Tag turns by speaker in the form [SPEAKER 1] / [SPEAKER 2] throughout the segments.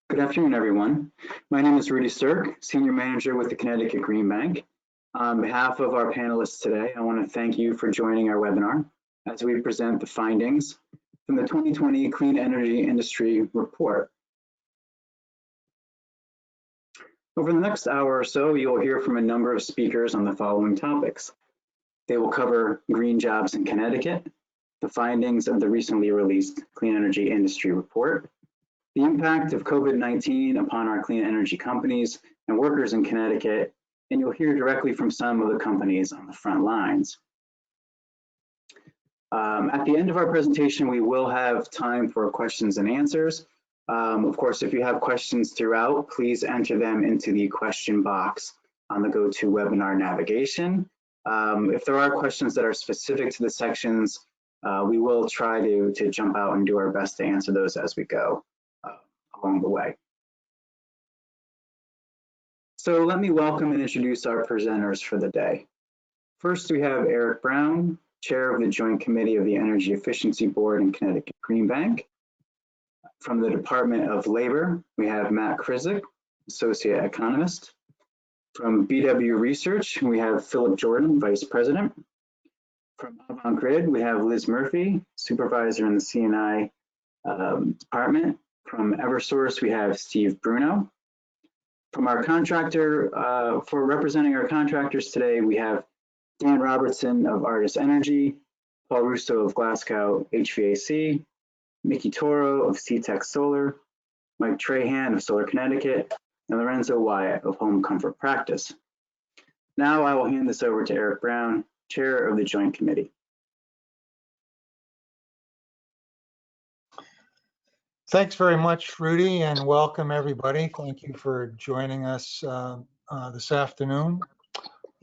[SPEAKER 1] Good afternoon, everyone. My name is Rudy Stirk, Senior Manager with the Connecticut Green Bank. On behalf of our panelists today, I want to thank you for joining our webinar as we present the findings from the 2020 Clean Energy Industry Report. Over the next hour or so, you'll hear from a number of speakers on the following topics. They will cover green jobs in Connecticut, the findings of the recently released Clean Energy Industry Report, the impact of COVID-19 upon our clean energy companies and workers in Connecticut, and you'll hear directly from some of the companies on the front lines. At the end of our presentation, we will have time for questions and answers. Of course, if you have questions throughout, please enter them into the question box on the GoToWebinar navigation. If there are questions that are specific to the sections, we will try to jump out and do our best to answer those as we go along the way. So let me welcome and introduce our presenters for the day. First, we have Eric Brown, Chair of the Joint Committee of the Energy Efficiency Board in Connecticut Green Bank. From the Department of Labor, we have Matt Krizik, Associate Economist. From BW Research, we have Philip Jordan, Vice President. From AvanGrid, we have Liz Murphy, Supervisor in the C&I Department. From Eversource, we have Steve Bruno. From our contractor, for representing our contractors today, we have Dan Robertson of Artis Energy, Paula Russo of Glasco HVAC, Mickey Toro of CTEC Solar, Mike Trahan of Solar Connecticut, and Lorenzo Wyatt of Home Comfort Practice. Now I will hand this over to Eric Brown, Chair of the Joint Committee.
[SPEAKER 2] Thanks very much, Rudy, and welcome everybody. Thank you for joining us this afternoon.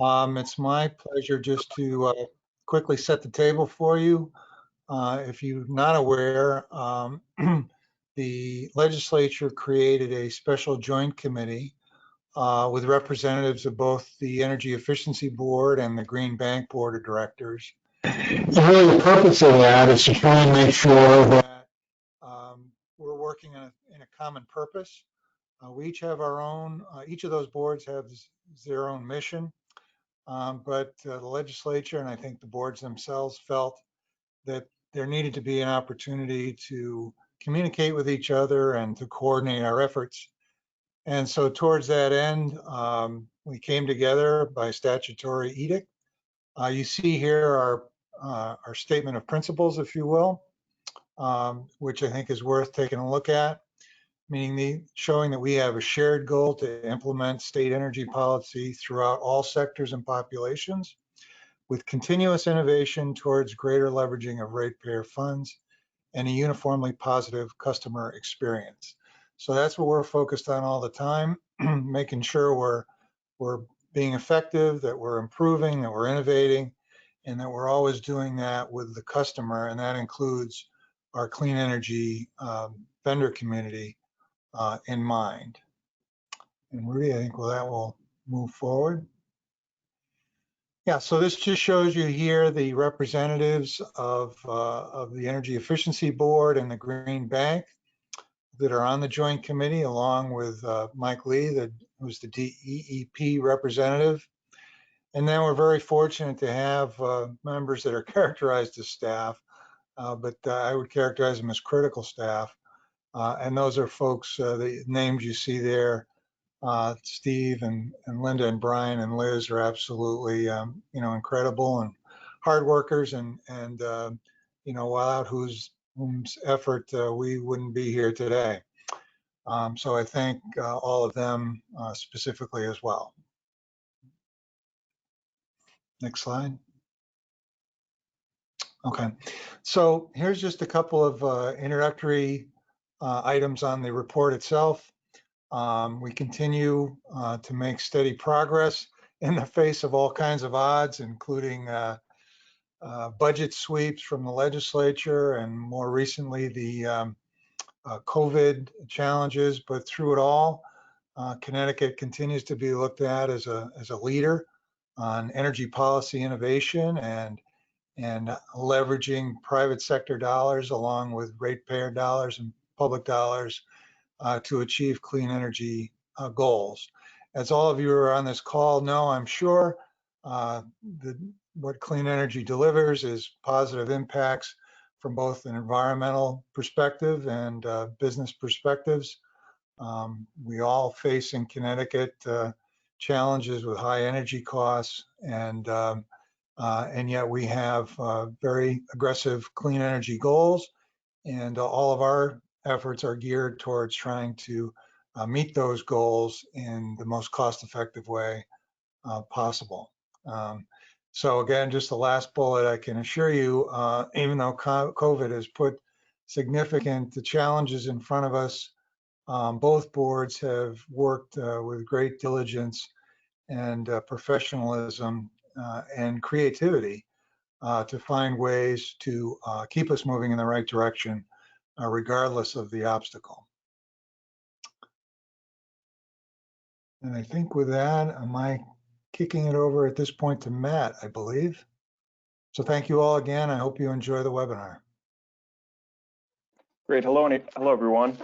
[SPEAKER 2] It's my pleasure just to quickly set the table for you. If you're not aware, the legislature created a special joint committee with representatives of both the Energy Efficiency Board and the Green Bank Board of Directors. And really the purpose of that is to try and make sure that we're working in a common purpose. We each have our own, each of those boards have their own mission, but the legislature and I think the boards themselves felt that there needed to be an opportunity to communicate with each other and to coordinate our efforts. And so towards that end, we came together by statutory edict. You see here our statement of principles, if you will, which I think is worth taking a look at, meaning showing that we have a shared goal to implement state energy policy throughout all sectors and populations with continuous innovation towards greater leveraging of ratepayer funds and a uniformly positive customer experience. So that's what we're focused on all the time, making sure we're being effective, that we're improving, that we're innovating, and that we're always doing that with the customer, and that includes our clean energy vendor community in mind. And Rudy, I think that will move forward. Yeah, so this just shows you here the representatives of the Energy Efficiency Board and the Green Bank that are on the Joint Committee, along with Mike Lee, who's the DEEP representative. And then we're very fortunate to have members that are characterized as staff, but I would characterize them as critical staff. And those are folks, the names you see there, Steve and Linda and Brian and Liz are absolutely, incredible and hard workers and without whose effort we wouldn't be here today. So I thank all of them specifically as well. Next slide. Okay, so here's just a couple of introductory items on the report itself. We continue to make steady progress in the face of all kinds of odds, including budget sweeps from the legislature and more recently the COVID challenges. But through it all, Connecticut continues to be looked at as a leader on energy policy innovation and leveraging private sector dollars along with ratepayer dollars and public dollars to achieve clean energy goals. As all of you are on this call know, I'm sure, what clean energy delivers is positive impacts from both an environmental perspective and business perspectives. We all face in Connecticut challenges with high energy costs, and yet we have very aggressive clean energy goals, and all of our efforts are geared towards trying to meet those goals in the most cost-effective way possible. So again, just the last bullet, I can assure you, even though COVID has put significant challenges in front of us, both boards have worked with great diligence and professionalism and creativity to find ways to keep us moving in the right direction, regardless of the obstacle. And I think with that, am I kicking it over at this point to Matt, I believe. So thank you all again. I hope you enjoy the webinar.
[SPEAKER 3] Great. Hello, everyone.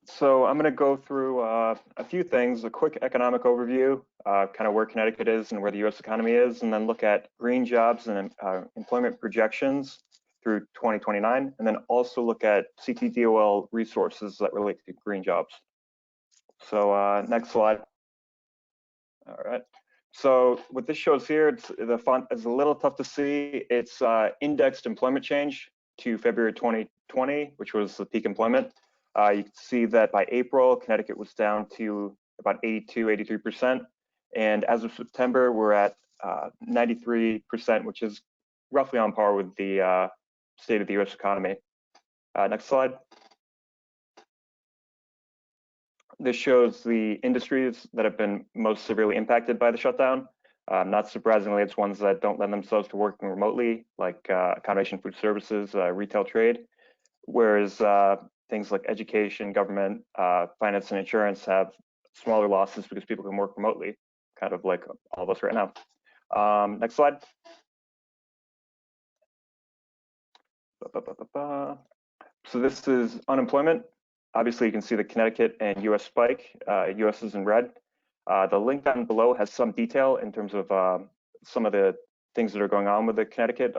[SPEAKER 3] So I'm going to go through a few things, a quick economic overview, kind of where Connecticut is and where the U.S. economy is, and then look at green jobs and employment projections through 2029, and then also look at CTDOL resources that relate to green jobs. So next slide. All right. So what this shows here, the font is a little tough to see. It's indexed employment change to February 2020, which was the peak employment. You can see that by April, Connecticut was down to about 83%. And as of September, we're at 93%, which is roughly on par with the state of the US economy. Next slide. This shows the industries that have been most severely impacted by the shutdown. Not surprisingly, it's ones that don't lend themselves to working remotely, like accommodation, food services, retail, trade, whereas things like education, government, finance, and insurance have smaller losses because people can work remotely, kind of like all of us right now. Next slide. So this is unemployment. Obviously, you can see the Connecticut and US spike. US is in red. The link down below has some detail in terms of some of the things that are going on with the Connecticut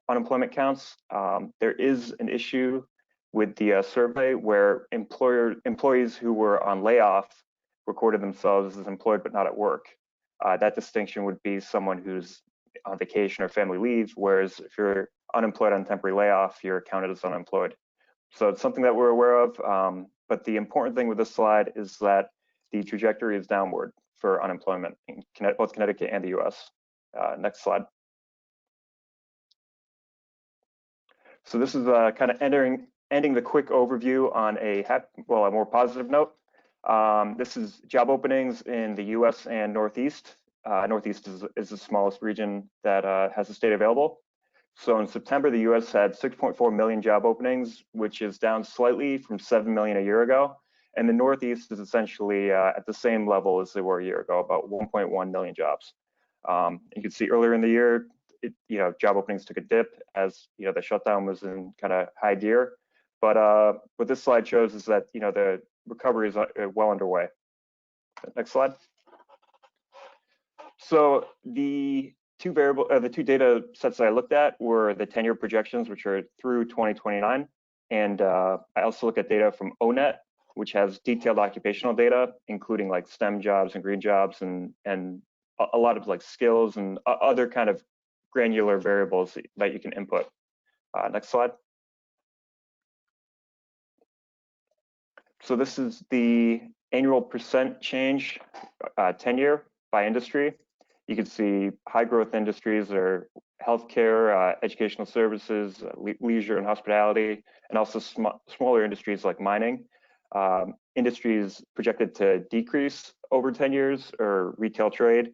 [SPEAKER 3] unemployment counts. There is an issue with the survey where employees who were on layoff recorded themselves as employed but not at work. That distinction would be someone who's on vacation or family leave, whereas if you're unemployed on temporary layoff, you're counted as unemployed. So it's something that we're aware of, but the important thing with this slide is that the trajectory is downward for unemployment in both Connecticut and the US. Next slide. So this is kind of ending the quick overview on a more positive note. This is job openings in the US and Northeast. Northeast is the smallest region that has a state available. So in September, the US had 6.4 million job openings, which is down slightly from 7 million a year ago. And the Northeast is essentially at the same level as they were a year ago, about 1.1 million jobs. You can see earlier in the year, job openings took a dip as the shutdown was in kind of high gear. But what this slide shows is that the recovery is well underway. Next slide. So the two data sets that I looked at were the 10-year projections, which are through 2029, and I also look at data from ONET, which has detailed occupational data, including like STEM jobs and green jobs, and a lot of like skills and other kind of granular variables that you can input. Next slide. So this is the annual percent change 10-year by industry. You can see high growth industries are healthcare, educational services, leisure and hospitality, and also smaller industries like mining. Industries projected to decrease over 10 years are retail, trade,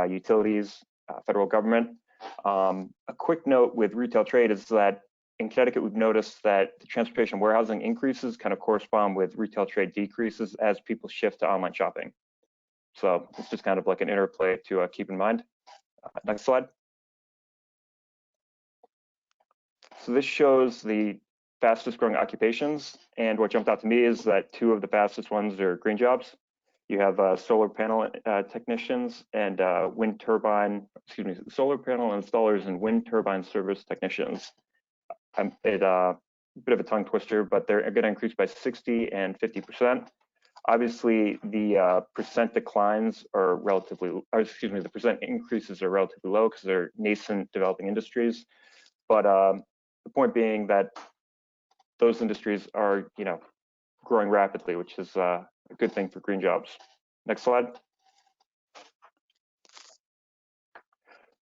[SPEAKER 3] utilities, federal government. A quick note with retail trade is that in Connecticut, we've noticed that the transportation warehousing increases kind of correspond with retail trade decreases as people shift to online shopping. So it's just kind of like an interplay to keep in mind. Next slide. So this shows the fastest growing occupations. And what jumped out to me is that 2 of the fastest ones are green jobs. You have solar panel technicians and solar panel installers and wind turbine service technicians. A bit of a tongue twister, but they're going to increase by 60 and 50%. Obviously, the percent declines are the percent increases are relatively low because they're nascent developing industries. But the point being that those industries are, growing rapidly, which is a good thing for green jobs. Next slide.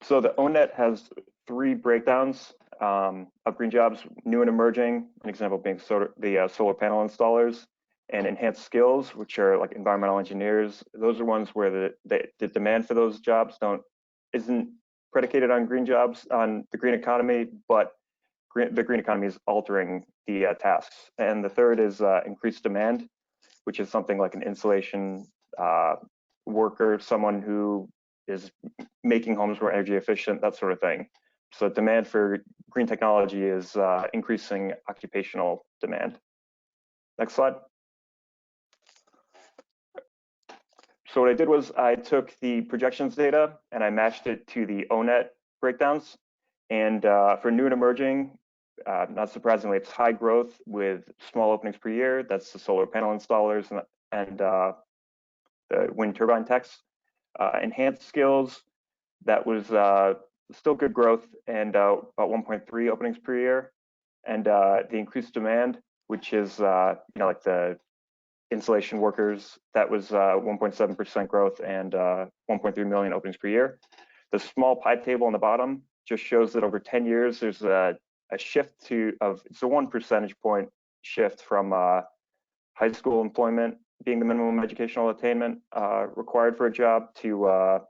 [SPEAKER 3] So the ONET has 3 breakdowns of green jobs: new and emerging, an example being the solar panel installers, and enhanced skills, which are like environmental engineers. Those are ones where the demand for those jobs isn't predicated on green jobs, on the green economy, but the green economy is altering the tasks. And the third is increased demand, which is something like an insulation worker, someone who is making homes more energy efficient, that sort of thing. So demand for green technology is increasing occupational demand. Next slide. So what I did was I took the projections data and I matched it to the ONET breakdowns. And for new and emerging, not surprisingly, it's high growth with small openings per year. That's the solar panel installers and the wind turbine techs. Enhanced skills, that was still good growth and about 1.3 openings per year. And the increased demand, which is like the insulation workers, that was 1.7% growth and 1.3 million openings per year. The small pie table on the bottom just shows that over 10 years, there's a shift it's a 1 percentage point shift from high school employment being the minimum educational attainment required for a job to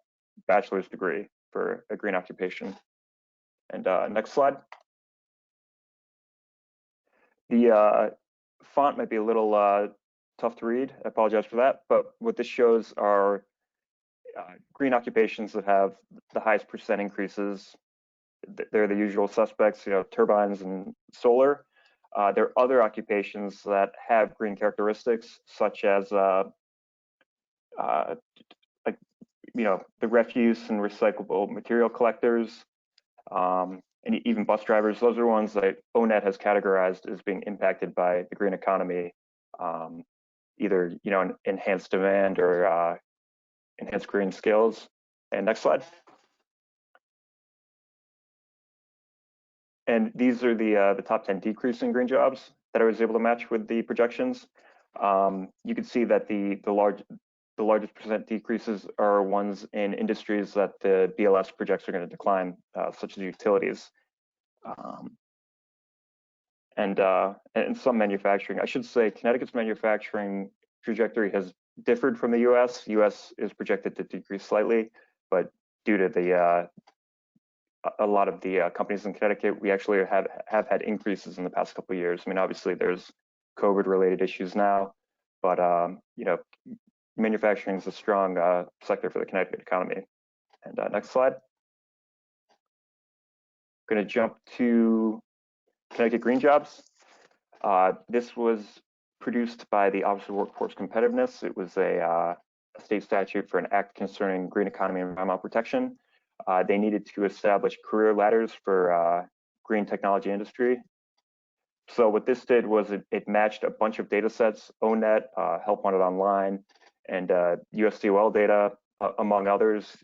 [SPEAKER 3] bachelor's degree for a green occupation. And next slide. The font might be a little tough to read. I apologize for that. But what this shows are green occupations that have the highest percent increases. They're the usual suspects, turbines and solar. There are other occupations that have green characteristics, such as the refuse and recyclable material collectors, and even bus drivers. Those are ones that ONET has categorized as being impacted by the green economy, either enhanced demand or enhanced green skills. And next slide. And these are the top 10 decreasing green jobs that I was able to match with the projections. You can see that the largest percent decreases are ones in industries that the BLS projects are going to decline, such as utilities, and some manufacturing. I should say Connecticut's manufacturing trajectory has differed from the U.S. U.S. is projected to decrease slightly, but due to a lot of the companies in Connecticut, we actually have had increases in the past couple of years. I mean, obviously there's COVID-related issues now, but manufacturing is a strong sector for the Connecticut economy. And next slide. I'm going to jump to Connecticut green jobs. This was produced by the Office of Workforce Competitiveness. It was a state statute for an act concerning green economy and environmental protection. They needed to establish career ladders for green technology industry. So what this did was it matched a bunch of data sets, ONET, Help Wanted Online, and USDOL data, among others.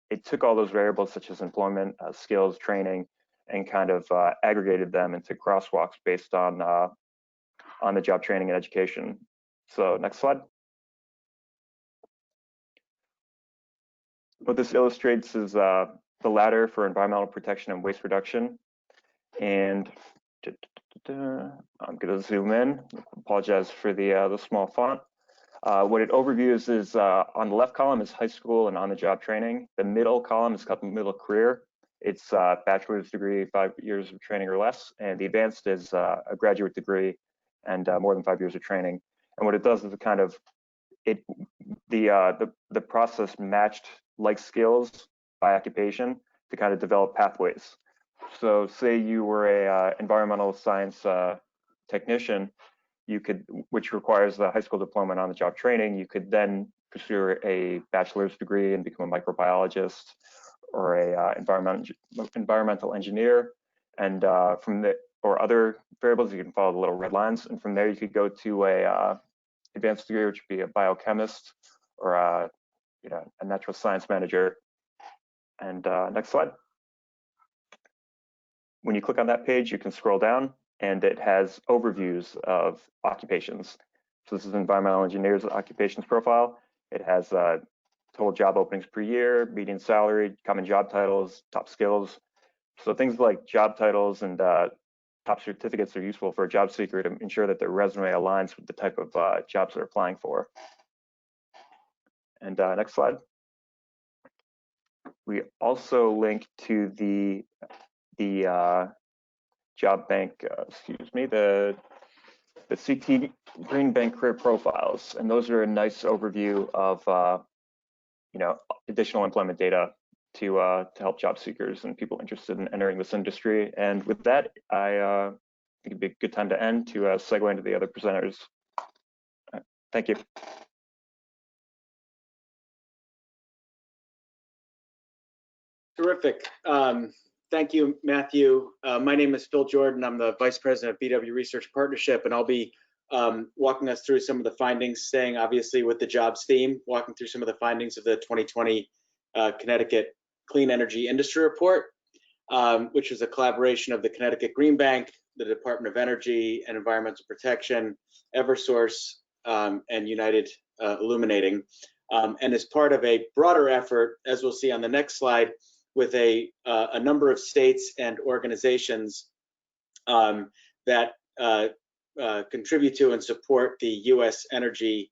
[SPEAKER 3] It took all those variables such as employment, skills, training, and kind of aggregated them into crosswalks based on the job training and education. So next slide. What this illustrates is the ladder for environmental protection and waste reduction. And I'm going to zoom in. Apologize for the small font. What it overviews is on the left column is high school and on-the-job training. The middle column is called middle career. It's a bachelor's degree, 5 years of training or less, and the advanced is a graduate degree and more than 5 years of training. And what it does is the process matched like skills by occupation to kind of develop pathways. So say you were a environmental science technician, you could, which requires the high school diploma and on-the-job training, you could then pursue a bachelor's degree and become a microbiologist or a environmental engineer. And from the, or other variables, you can follow the little red lines. And from there, you could go to a advanced degree, which would be a biochemist or a natural science manager. And next slide. When you click on that page, you can scroll down and it has overviews of occupations. So this is environmental engineer's occupations profile. It has total job openings per year, median salary, common job titles, top skills. So things like job titles and top certificates are useful for a job seeker to ensure that their resume aligns with the type of jobs they're applying for. And next slide. We also link to the job bank, the CT Green Bank career profiles, and those are a nice overview of additional employment data to help job seekers and people interested in entering this industry. And with that, I think it'd be a good time to end to segue into the other presenters. Thank you.
[SPEAKER 4] Terrific. Thank you, Matthew. My name is Phil Jordan. I'm the Vice President of BW Research Partnership, and I'll be walking us through some of the findings, staying obviously with the jobs theme, walking through some of the findings of the 2020 Connecticut Clean Energy Industry Report, which is a collaboration of the Connecticut Green Bank, the Department of Energy and Environmental Protection, Eversource, and United Illuminating, and as part of a broader effort, as we'll see on the next slide, with a number of states and organizations that contribute to and support the U.S. Energy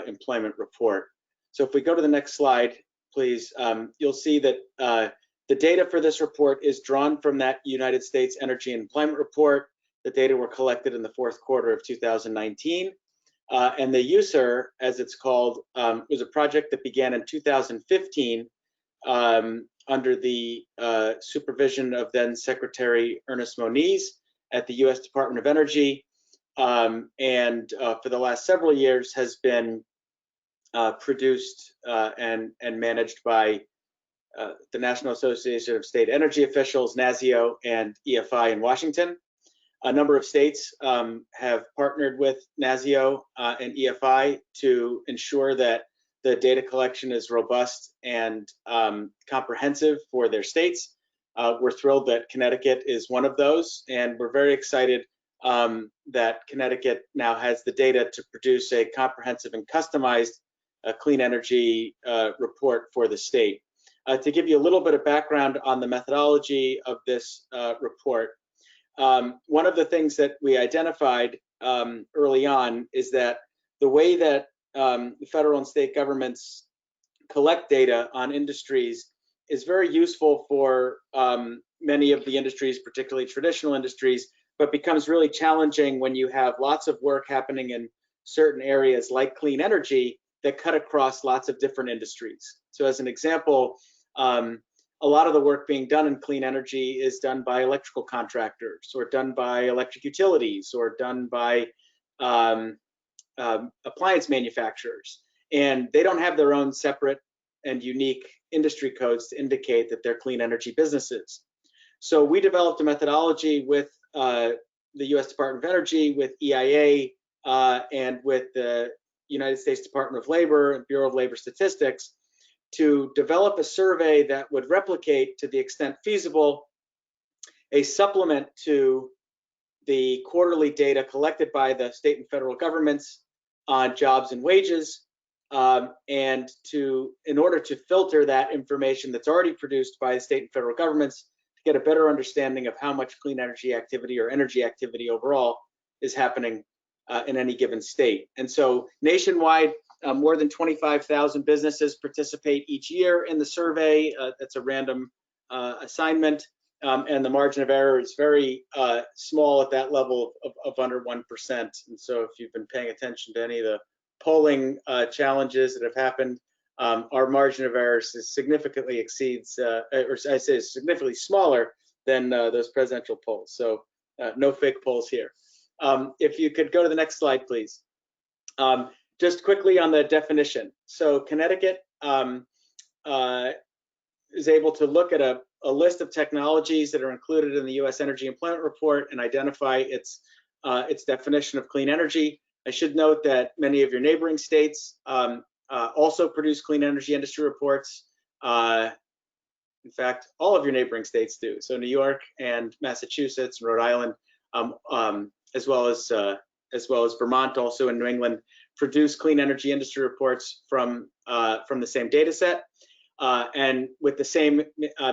[SPEAKER 4] Employment Report. So if we go to the next slide, please, you'll see that the data for this report is drawn from that United States Energy Employment Report. The data were collected in the fourth quarter of 2019. And the USER, as it's called, was a project that began in 2015 under the supervision of then Secretary Ernest Moniz at the U.S. Department of Energy, and for the last several years has been produced and managed by the National Association of State Energy Officials, NASIO, and EFI in Washington. A number of states have partnered with NASIO and EFI to ensure that the data collection is robust and comprehensive for their states. We're thrilled that Connecticut is one of those, and we're very excited that Connecticut now has the data to produce a comprehensive and customized clean energy report for the state. To give you a little bit of background on the methodology of this report, one of the things that we identified early on is that the way that the federal and state governments collect data on industries is very useful for many of the industries, particularly traditional industries, but becomes really challenging when you have lots of work happening in certain areas like clean energy that cut across lots of different industries. So as an example, a lot of the work being done in clean energy is done by electrical contractors, or done by electric utilities, or done by appliance manufacturers. And they don't have their own separate and unique industry codes to indicate that they're clean energy businesses. So we developed a methodology with the US Department of Energy, with EIA, and with the United States Department of Labor and Bureau of Labor Statistics to develop a survey that would replicate, to the extent feasible, a supplement to the quarterly data collected by the state and federal governments on jobs and wages, and in order to filter that information that's already produced by the state and federal governments, to get a better understanding of how much clean energy activity or energy activity overall is happening in any given state. And so nationwide, more than 25,000 businesses participate each year in the survey. That's a random assignment, and the margin of error is very small at that level of under 1%. And so if you've been paying attention to any of the polling challenges that have happened, our margin of error significantly exceeds, or I say significantly smaller than those presidential polls. So no fake polls here. If you could go to the next slide, please. Just quickly on the definition. So Connecticut is able to look at a list of technologies that are included in the U.S. Energy Employment Report and identify its definition of clean energy. I should note that many of your neighboring states also produce clean energy industry reports. In fact, all of your neighboring states do. So New York and Massachusetts, and Rhode Island, as well as Vermont, also in New England, produce clean energy industry reports from the same data set and with the same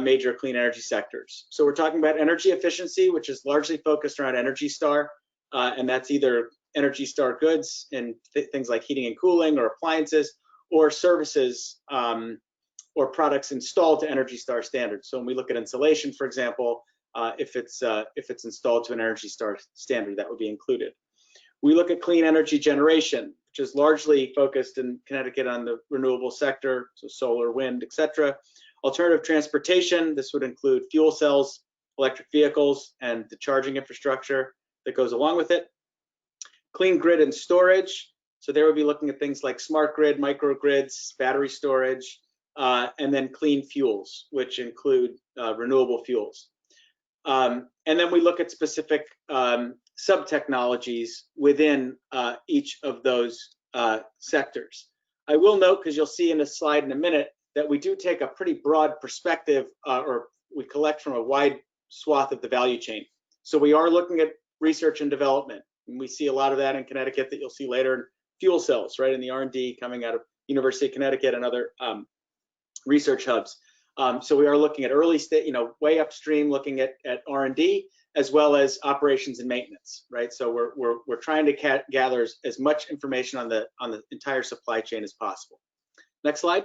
[SPEAKER 4] major clean energy sectors. So we're talking about energy efficiency, which is largely focused around Energy Star, and that's either Energy Star goods and things like heating and cooling or appliances, or services or products installed to Energy Star standards. So when we look at insulation, for example, if it's installed to an Energy Star standard, that would be included. We look at clean energy generation, which is largely focused in Connecticut on the renewable sector, so solar, wind, etc. Alternative transportation, this would include fuel cells, electric vehicles, and the charging infrastructure that goes along with it. Clean grid and storage, so there would be looking at things like smart grid, microgrids, battery storage, and then clean fuels, which include renewable fuels. And then we look at specific sub-technologies within each of those sectors. I will note, because you'll see in a slide in a minute, that we do take a pretty broad perspective, or we collect from a wide swath of the value chain. So we are looking at research and development, and we see a lot of that in Connecticut that you'll see later in fuel cells, right, in the R&D coming out of University of Connecticut and other research hubs. So we are looking at early state, way upstream, looking at R&D as well as operations and maintenance, right? So we're trying to gather as much information on the entire supply chain as possible. Next slide.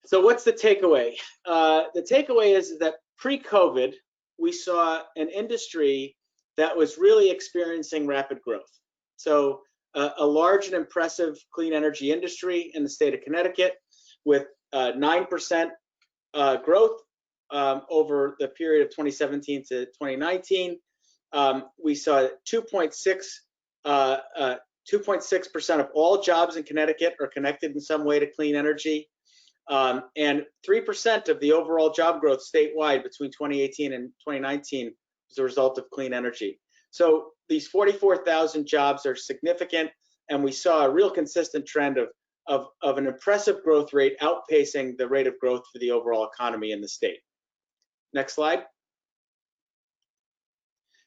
[SPEAKER 4] So what's the takeaway? The takeaway is that pre-COVID, we saw an industry that was really experiencing rapid growth. So a large and impressive clean energy industry in the state of Connecticut with 9% growth over the period of 2017 to 2019. We saw 2.6% of all jobs in Connecticut are connected in some way to clean energy. And 3% of the overall job growth statewide between 2018 and 2019 was a result of clean energy. So these 44,000 jobs are significant, and we saw a real consistent trend of an impressive growth rate outpacing the rate of growth for the overall economy in the state. Next slide.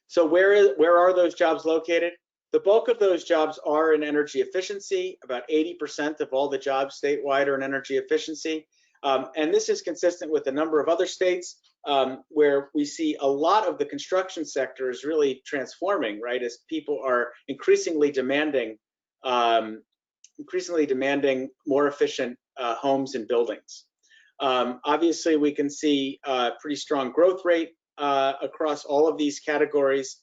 [SPEAKER 4] So where are those jobs located? The bulk of those jobs are in energy efficiency. About 80% of all the jobs statewide are in energy efficiency. And this is consistent with a number of other states where we see a lot of the construction sector is really transforming, right, as people are increasingly demanding more efficient homes and buildings. Obviously, we can see a pretty strong growth rate across all of these categories,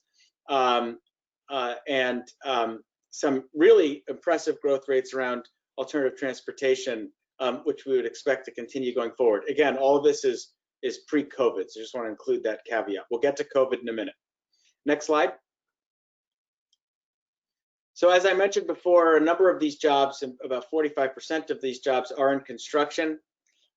[SPEAKER 4] and some really impressive growth rates around alternative transportation, which we would expect to continue going forward. Again, all of this is pre-COVID, so I just want to include that caveat. We'll get to COVID in a minute. Next slide. So as I mentioned before, a number of these jobs, about 45% of these jobs are in construction.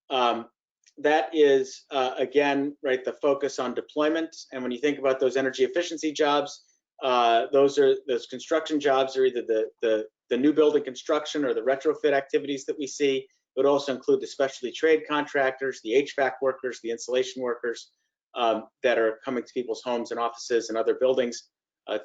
[SPEAKER 4] That is, again, right, the focus on deployment. And when you think about those energy efficiency jobs, those construction jobs are either the new building construction or the retrofit activities that we see. It would also include the specialty trade contractors, the HVAC workers, the insulation workers that are coming to people's homes and offices and other buildings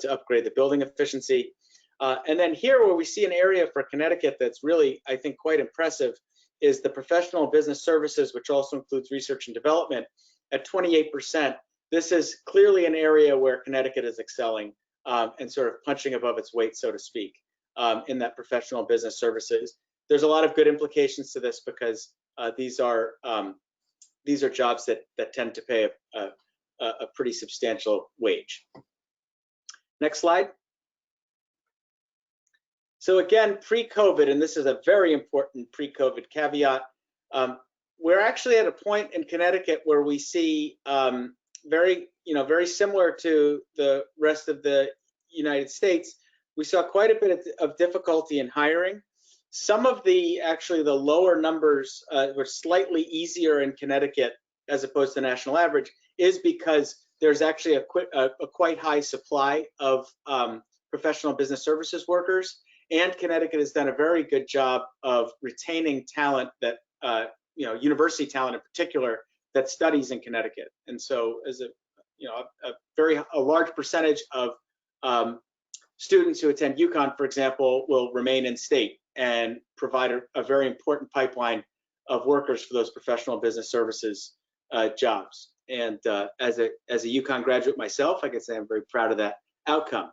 [SPEAKER 4] to upgrade the building efficiency. And then here, where we see an area for Connecticut that's really, I think, quite impressive is the professional business services, which also includes research and development at 28%. This is clearly an area where Connecticut is excelling and sort of punching above its weight, so to speak, in that professional business services. There's a lot of good implications to this because these are jobs that tend to pay a pretty substantial wage. Next slide. So again, pre-COVID, and this is a very important pre-COVID caveat, we're actually at a point in Connecticut where we see very similar to the rest of the United States. We saw quite a bit of difficulty in hiring. Some of the lower numbers were slightly easier in Connecticut as opposed to the national average, is because there's actually a quite high supply of professional business services workers, and Connecticut has done a very good job of retaining talent that university talent in particular that studies in Connecticut. And so as a large percentage of students who attend UConn, for example, will remain in state and provide a very important pipeline of workers for those professional business services jobs. And as a UConn graduate myself, I can say I'm very proud of that outcome.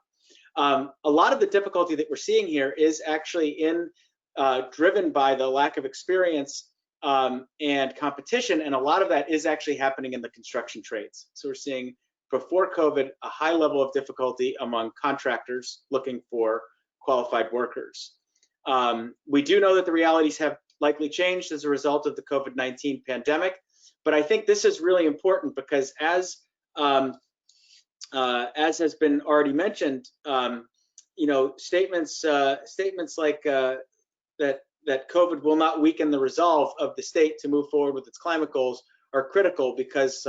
[SPEAKER 4] A lot of the difficulty that we're seeing here is actually driven by the lack of experience and competition, and a lot of that is actually happening in the construction trades. So we're seeing, before COVID, a high level of difficulty among contractors looking for qualified workers. We do know that the realities have likely changed as a result of the COVID-19 pandemic, but I think this is really important because as has been already mentioned, statements like that COVID will not weaken the resolve of the state to move forward with its climate goals are critical, because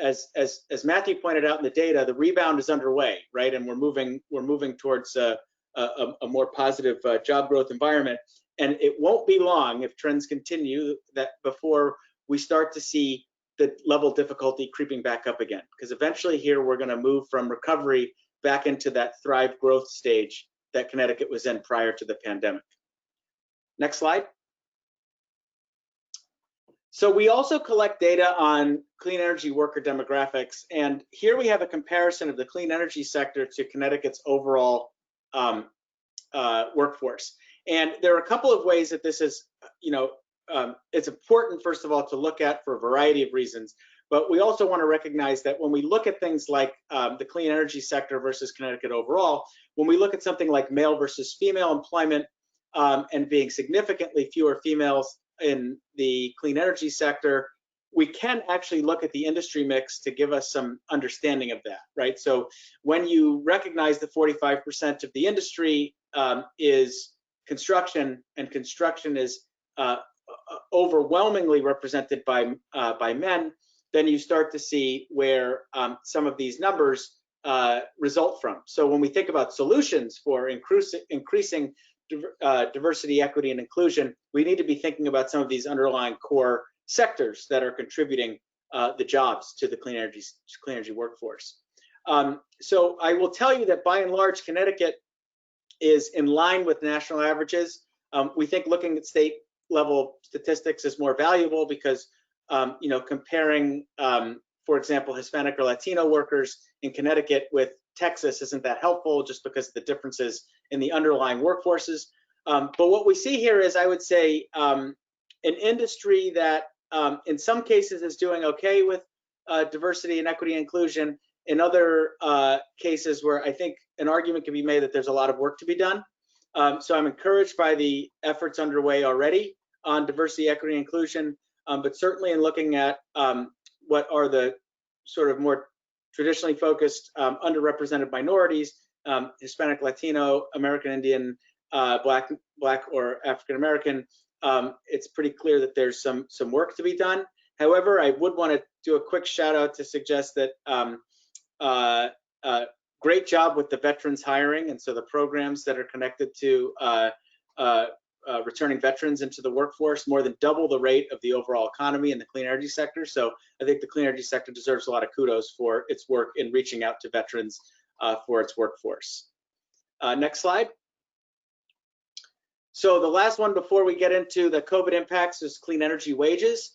[SPEAKER 4] as Matthew pointed out in the data, the rebound is underway, right? And we're moving towards a more positive job growth environment. And it won't be long, if trends continue, that before we start to see the level of difficulty creeping back up again, because eventually here we're going to move from recovery back into that thrive growth stage that Connecticut was in prior to the pandemic. Next slide. So we also collect data on clean energy worker demographics, and here we have a comparison of the clean energy sector to Connecticut's overall workforce. And there are a couple of ways that this is, it's important, first of all, to look at for a variety of reasons, but we also want to recognize that when we look at things like the clean energy sector versus Connecticut overall, when we look at something like male versus female employment, and being significantly fewer females in the clean energy sector, we can actually look at the industry mix to give us some understanding of that, right? So when you recognize that 45% of the industry is construction, and construction is overwhelmingly represented by men, then you start to see where some of these numbers result from. So when we think about solutions for increasing diversity, equity, and inclusion, we need to be thinking about some of these underlying core sectors that are contributing the jobs to the clean energy workforce. So I will tell you that by and large, Connecticut is in line with national averages. We think looking at state level statistics is more valuable because comparing, for example, Hispanic or Latino workers in Connecticut with Texas isn't that helpful, just because of the differences in the underlying workforces. But what we see here is, I would say, an industry that in some cases is doing okay with diversity and equity and inclusion. In other cases where I think an argument can be made that there's a lot of work to be done. So I'm encouraged by the efforts underway already on diversity, equity, and inclusion, but certainly in looking at what are the sort of more traditionally focused underrepresented minorities, Hispanic, Latino, American Indian, Black or African American, it's pretty clear that there's some work to be done. However, I would want to do a quick shout out to suggest that great job with the veterans hiring, and so the programs that are connected to returning veterans into the workforce more than double the rate of the overall economy in the clean energy sector. So I think the clean energy sector deserves a lot of kudos for its work in reaching out to veterans for its workforce. Next slide. So the last one before we get into the COVID impacts is clean energy wages.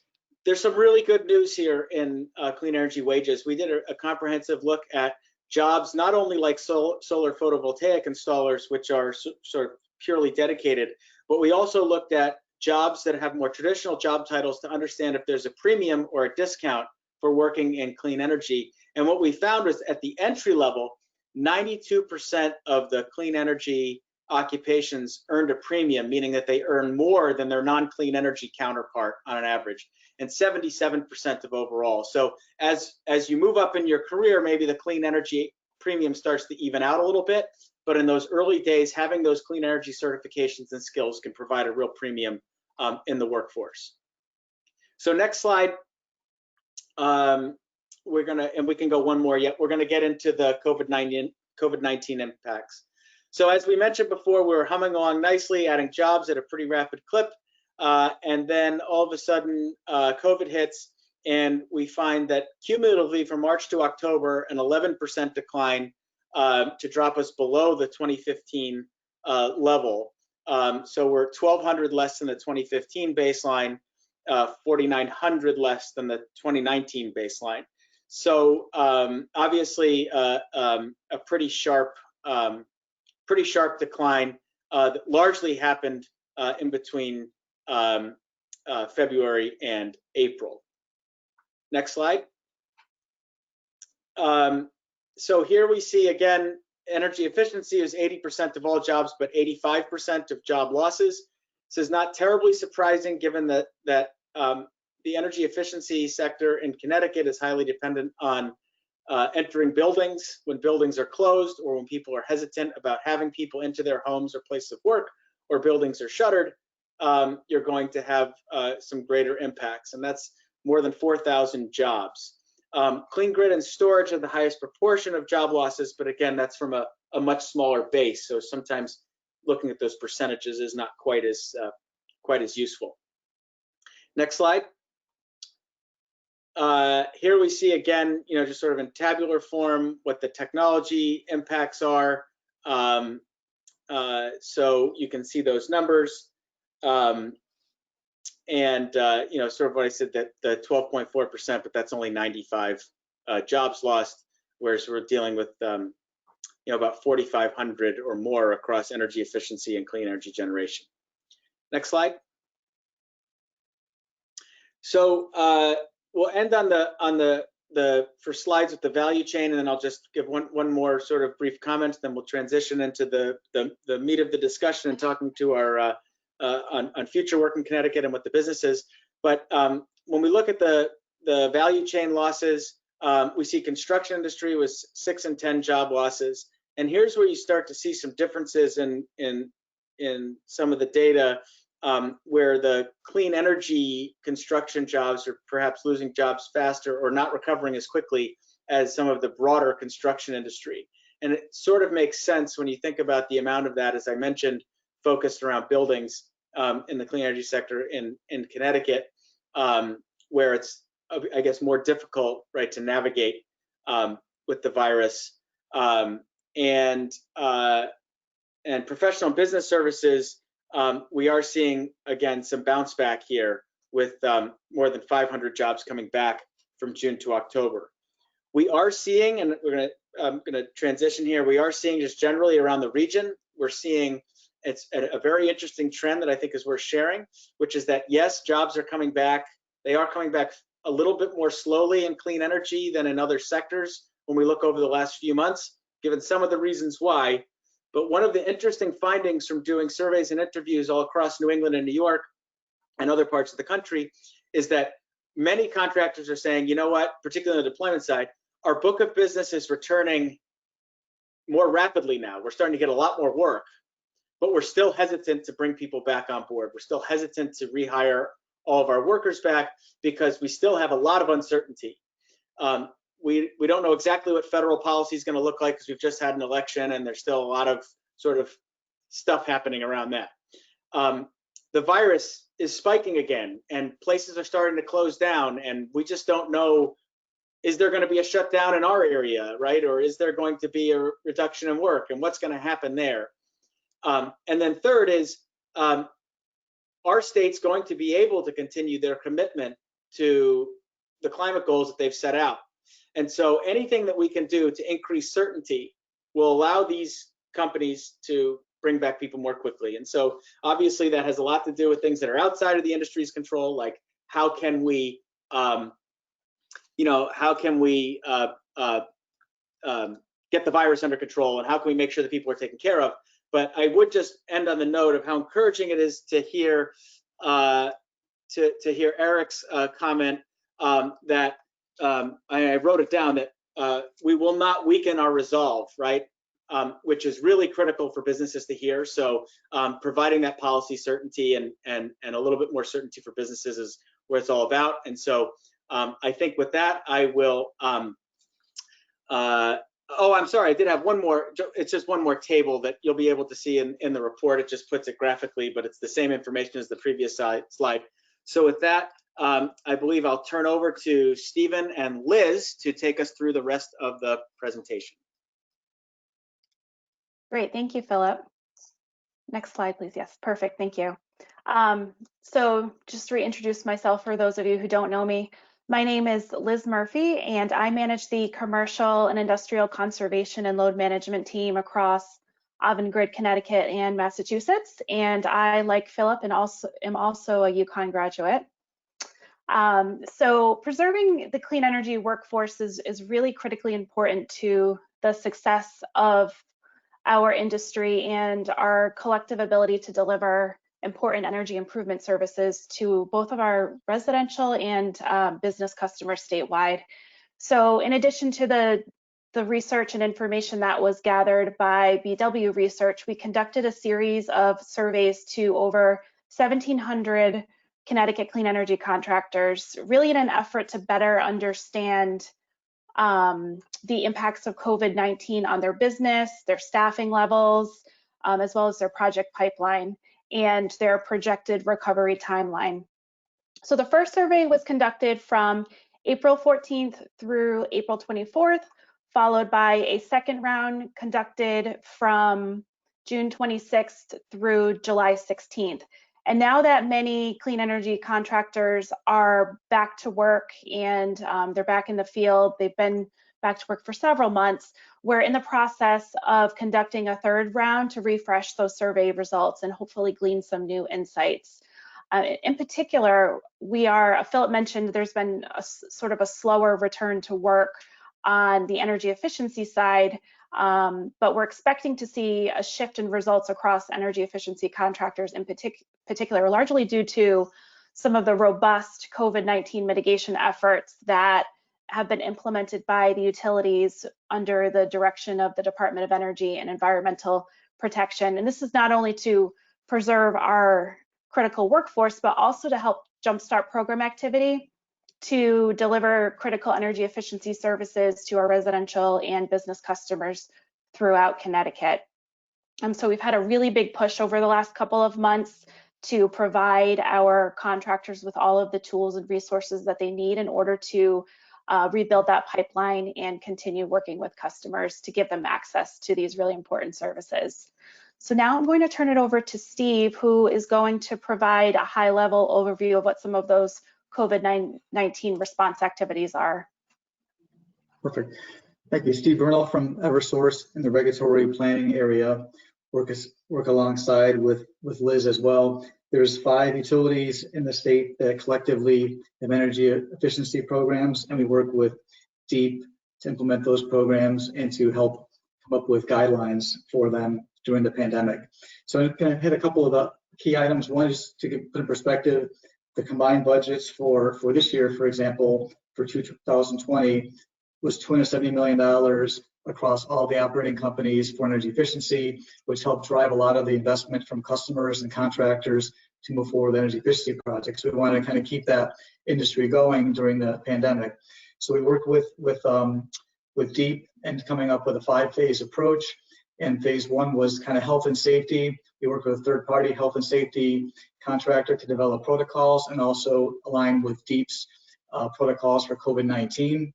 [SPEAKER 4] There's some really good news here in clean energy wages. We did a comprehensive look at jobs, not only like solar photovoltaic installers, which are sort of purely dedicated, but we also looked at jobs that have more traditional job titles to understand if there's a premium or a discount for working in clean energy. And what we found was at the entry level, 92% of the clean energy occupations earned a premium, meaning that they earn more than their non-clean energy counterpart on an average, and 77% of overall. So as you move up in your career, maybe the clean energy premium starts to even out a little bit, but in those early days, having those clean energy certifications and skills can provide a real premium in the workforce. So next slide. We can go one more yet. We're gonna get into the COVID-19 impacts. So as we mentioned before, we were humming along nicely, adding jobs at a pretty rapid clip. And then all of a sudden, COVID hits, and we find that cumulatively from March to October, an 11% decline to drop us below the 2015 level. So we're 1,200 less than the 2015 baseline, 4,900 less than the 2019 baseline. So obviously a pretty sharp decline that largely happened in between February and April. Next slide. So here we see again, energy efficiency is 80% of all jobs, but 85% of job losses. This is not terribly surprising given that the energy efficiency sector in Connecticut is highly dependent on entering buildings when buildings are closed, or when people are hesitant about having people into their homes or places of work, or buildings are shuttered. You're going to have some greater impacts, and that's more than 4,000 jobs. Clean grid and storage are the highest proportion of job losses, but again, that's from a much smaller base. So sometimes looking at those percentages is not quite as useful. Next slide. Here we see again, just sort of in tabular form, what the technology impacts are. So you can see those numbers. Sort of what I said, that the 12.4%, but that's only 95 jobs lost, whereas we're dealing with about 4,500 or more across energy efficiency and clean energy generation. Next slide. So we'll end on the first slides with the value chain, and then I'll just give one more sort of brief comment. Then we'll transition into the meat of the discussion and talking to our on future work in Connecticut and what the business is. But when we look at the value chain losses, we see construction industry with 6 and 10 job losses. And here's where you start to see some differences in some of the data, where the clean energy construction jobs are perhaps losing jobs faster or not recovering as quickly as some of the broader construction industry. And it sort of makes sense when you think about the amount of that, as I mentioned, focused around buildings in the clean energy sector in Connecticut, where it's, I guess, more difficult, right, to navigate with the virus. And professional business services, we are seeing, again, some bounce back here with more than 500 jobs coming back from June to October. We are seeing, and I'm going to transition here, we are seeing just generally around the region, we're seeing it's a very interesting trend that I think is worth sharing, which is that, yes, jobs are coming back. They are coming back a little bit more slowly in clean energy than in other sectors when we look over the last few months, given some of the reasons why. But one of the interesting findings from doing surveys and interviews all across New England and New York and other parts of the country is that many contractors are saying, you know what, particularly on the deployment side, our book of business is returning more rapidly now. We're starting to get a lot more work, but we're still hesitant to bring people back on board. We're still hesitant to rehire all of our workers back because we still have a lot of uncertainty. We don't know exactly what federal policy is going to look like because we've just had an election and there's still a lot of sort of stuff happening around that. The virus is spiking again and places are starting to close down, and we just don't know, is there going to be a shutdown in our area, right? Or is there going to be a reduction in work, and what's going to happen there? And then third is, are states going to be able to continue their commitment to the climate goals that they've set out? And so anything that we can do to increase certainty will allow these companies to bring back people more quickly. And so obviously that has a lot to do with things that are outside of the industry's control, like how can we, get the virus under control, and how can we make sure that people are taken care of? But I would just end on the note of how encouraging it is to hear Eric's comment that I wrote it down, that we will not weaken our resolve, right? Which is really critical for businesses to hear. So providing that policy certainty and a little bit more certainty for businesses is what it's all about. And so I think with that, I will, oh, I'm sorry, I did have one more. It's just one more table that you'll be able to see in the report. It just puts it graphically, but it's the same information as the previous slide. So with that, I believe I'll turn over to Stephen and Liz to take us through the rest of the presentation.
[SPEAKER 5] Great, thank you, Philip. Next slide, please. Yes, perfect, thank you. So just to reintroduce myself for those of you who don't know me, my name is Liz Murphy, and I manage the commercial and industrial conservation and load management team across AvanGrid, Connecticut and Massachusetts. And I, like Philip, and am also a UConn graduate. So preserving the clean energy workforce is really critically important to the success of our industry and our collective ability to deliver important energy improvement services to both of our residential and business customers statewide. So in addition to the research and information that was gathered by BW Research, we conducted a series of surveys to over 1,700 Connecticut clean energy contractors, really in an effort to better understand the impacts of COVID-19 on their business, their staffing levels, as well as their project pipeline and their projected recovery timeline. So the first survey was conducted from April 14th through April 24th, followed by a second round conducted from June 26th through July 16th. And now that many clean energy contractors are back to work and they're back in the field, they've been back to work for several months, we're in the process of conducting a third round to refresh those survey results and hopefully glean some new insights. In particular, Philip mentioned there's been a sort of a slower return to work on the energy efficiency side, but we're expecting to see a shift in results across energy efficiency contractors in particular, largely due to some of the robust COVID-19 mitigation efforts that have been implemented by the utilities under the direction of the Department of Energy and Environmental Protection. And this is not only to preserve our critical workforce, but also to help jumpstart program activity to deliver critical energy efficiency services to our residential and business customers throughout Connecticut. So we've had a really big push over the last couple of months to provide our contractors with all of the tools and resources that they need in order to rebuild that pipeline and continue working with customers to give them access to these really important services. So now I'm going to turn it over to Steve, who is going to provide a high-level overview of what some of those COVID-19 response activities are.
[SPEAKER 6] Perfect. Thank you. Steve Burnell from Eversource in the regulatory planning area. Work alongside with Liz as well. There's 5 utilities in the state that collectively have energy efficiency programs, and we work with DEEP to implement those programs and to help come up with guidelines for them during the pandemic. So I'm going to hit a couple of the key items. One is to put in perspective the combined budgets for this year, for example, for 2020 was $270 million across all the operating companies for energy efficiency, which helped drive a lot of the investment from customers and contractors to move forward with energy efficiency projects. We want to kind of keep that industry going during the pandemic. So we worked with DEEP and coming up with a 5-phase approach. And phase 1 was kind of health and safety. We worked with a third-party health and safety contractor to develop protocols and also align with DEEP's protocols for COVID-19.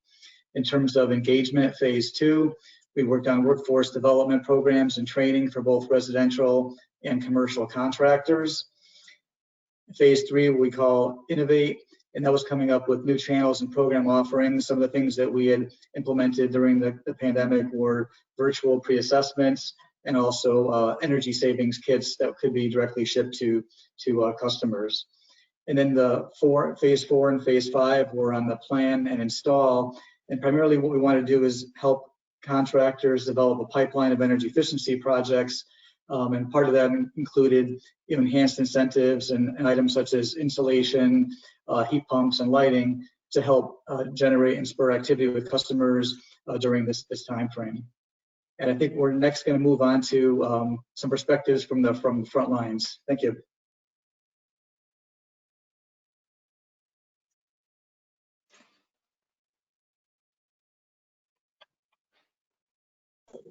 [SPEAKER 6] In terms of engagement, phase 2, we worked on workforce development programs and training for both residential and commercial contractors. Phase 3, we call Innovate, and that was coming up with new channels and program offerings. Some of the things that we had implemented during the pandemic were virtual pre-assessments and also energy savings kits that could be directly shipped to customers. And then phase 4 and phase 5 were on the plan and install. And primarily what we want to do is help contractors develop a pipeline of energy efficiency projects And part of that included enhanced incentives and items such as insulation, heat pumps, and lighting to help generate and spur activity with customers during this time frame. And I think we're next going to move on to some perspectives from the front lines. Thank you.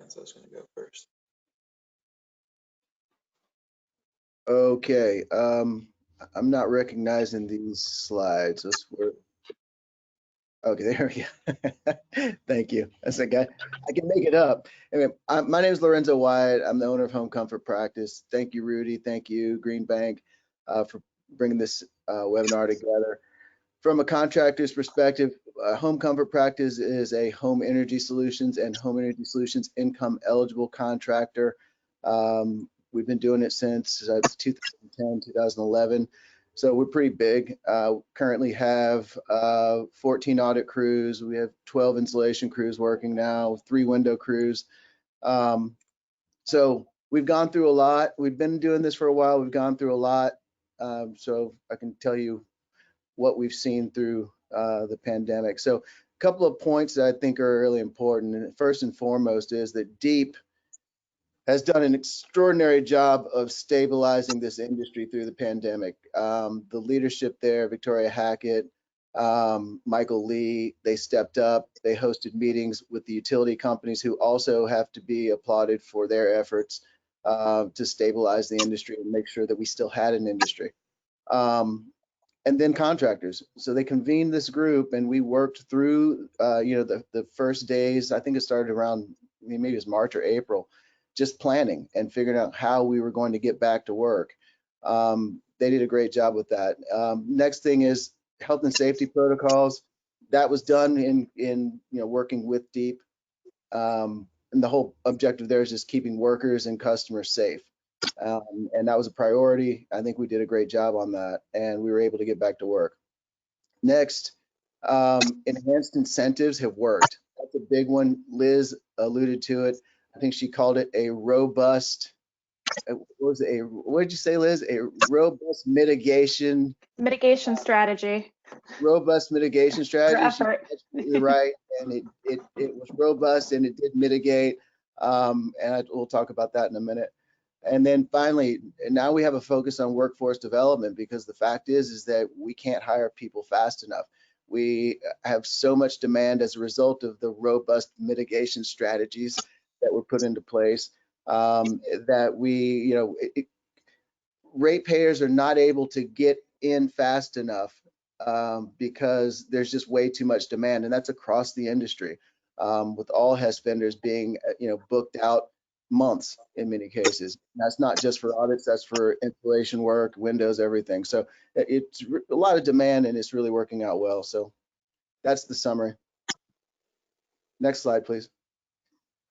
[SPEAKER 7] So I was going to go first. Okay, I'm not recognizing these slides. Okay, there we go. Thank you. That's a guy. I can make it up. Anyway, my name is Lorenzo Wyatt. I'm the owner of Home Comfort Practice. Thank you, Rudy. Thank you, Green Bank, for bringing this webinar together. From a contractor's perspective, Home Comfort Practice is a home energy solutions and home energy solutions income eligible contractor. We've been doing it since 2010, 2011. So we're pretty big. Currently have 14 audit crews. We have 12 installation crews working now, 3 window crews. So we've gone through a lot. We've been doing this for a while. We've gone through a lot. So I can tell you what we've seen through the pandemic. So a couple of points that I think are really important. And first and foremost is that DEEP has done an extraordinary job of stabilizing this industry through the pandemic. The leadership there, Victoria Hackett, Michael Lee, they stepped up. They hosted meetings with the utility companies who also have to be applauded for their efforts to stabilize the industry and make sure that we still had an industry. And then contractors. So they convened this group and we worked through, the first days. I think it started around, maybe it was March or April, just planning and figuring out how we were going to get back to work. They did a great job with that. Next thing is health and safety protocols. That was done in working with DEEP. And the whole objective there is just keeping workers and customers safe. And that was a priority. I think we did a great job on that and we were able to get back to work. Next, enhanced incentives have worked. That's a big one. Liz alluded to it. I think she called it a robust, what did you say, Liz? A robust mitigation
[SPEAKER 5] strategy.
[SPEAKER 7] Robust mitigation strategy. She's absolutely right. And it was robust and it did mitigate. And we'll talk about that in a minute. And then finally, now we have a focus on workforce development because the fact is that we can't hire people fast enough. We have so much demand as a result of the robust mitigation strategies that were put into place that we, ratepayers are not able to get in fast enough because there's just way too much demand, and that's across the industry with all HES vendors being, booked out months in many cases. That's not just for audits, that's for installation work, windows, everything. So it's a lot of demand and it's really working out well. So that's the summary. Next slide, please.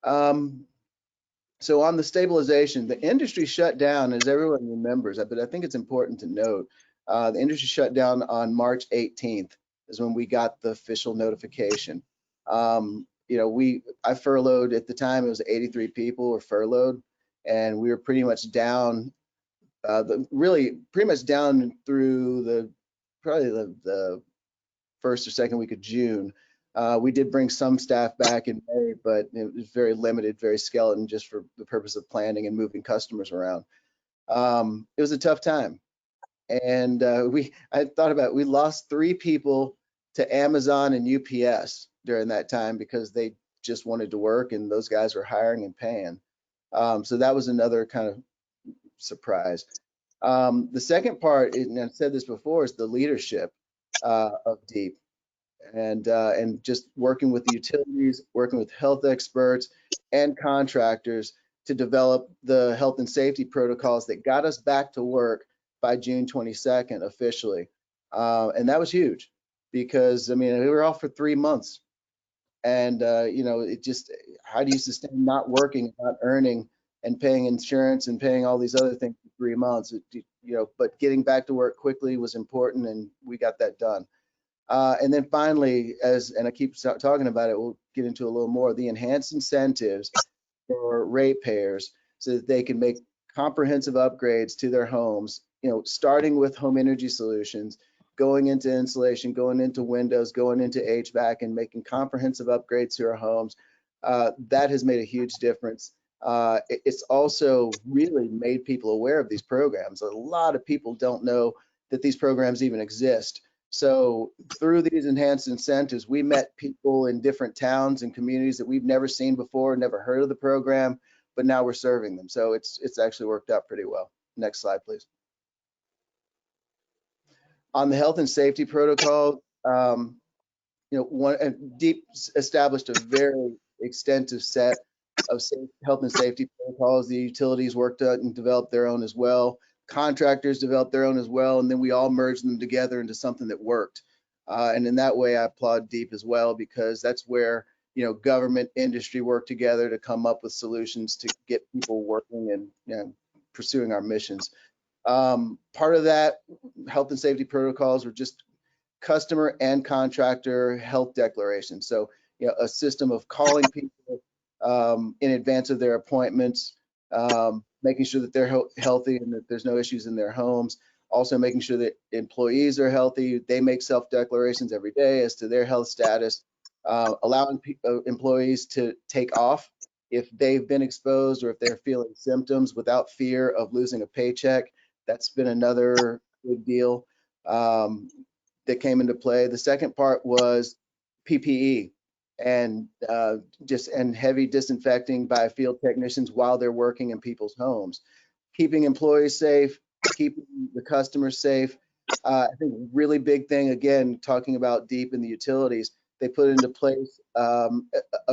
[SPEAKER 7] So on the stabilization, the industry shut down, as everyone remembers, but I think it's important to note, the industry shut down on March 18th is when we got the official notification. I furloughed at the time, it was 83 people were furloughed, and we were pretty much down, pretty much down through probably the first or second week of June. We did bring some staff back in May, but it was very limited, very skeleton, just for the purpose of planning and moving customers around. It was a tough time. And I thought about it, we lost 3 people to Amazon and UPS during that time because they just wanted to work and those guys were hiring and paying. So that was another kind of surprise. The second part, and I've said this before, is the leadership of DEEP. And just working with the utilities, working with health experts and contractors to develop the health and safety protocols that got us back to work by June 22nd officially. And that was huge because, we were off for 3 months. And, it just, how do you sustain not working, not earning and paying insurance and paying all these other things for 3 months? But getting back to work quickly was important and we got that done. And then finally, and I keep talking about it, we'll get into a little more, the enhanced incentives for ratepayers so that they can make comprehensive upgrades to their homes, starting with home energy solutions, going into insulation, going into windows, going into HVAC, and making comprehensive upgrades to our homes. That has made a huge difference. It's also really made people aware of these programs. A lot of people don't know that these programs even exist. So through these enhanced incentives, we met people in different towns and communities that we've never seen before, never heard of the program, but now we're serving them. So it's actually worked out pretty well. Next slide, please. On the health and safety protocol, DEEP established a very extensive set of health and safety protocols. The utilities worked out and developed their own as well. Contractors developed their own as well, and then we all merged them together into something that worked. And in that way, I applaud DEEP as well, because that's where government, industry work together to come up with solutions to get people working and pursuing our missions. Part of that health and safety protocols were just customer and contractor health declarations. So, a system of calling people in advance of their appointments, making sure that they're healthy and that there's no issues in their homes. Also making sure that employees are healthy. They make self-declarations every day as to their health status, allowing employees to take off if they've been exposed or if they're feeling symptoms without fear of losing a paycheck. That's been another big deal that came into play. The second part was PPE and heavy disinfecting by field technicians while they're working in people's homes, keeping employees safe, keeping the customers safe. I think really big thing, again, talking about DEEP and the utilities, they put into place a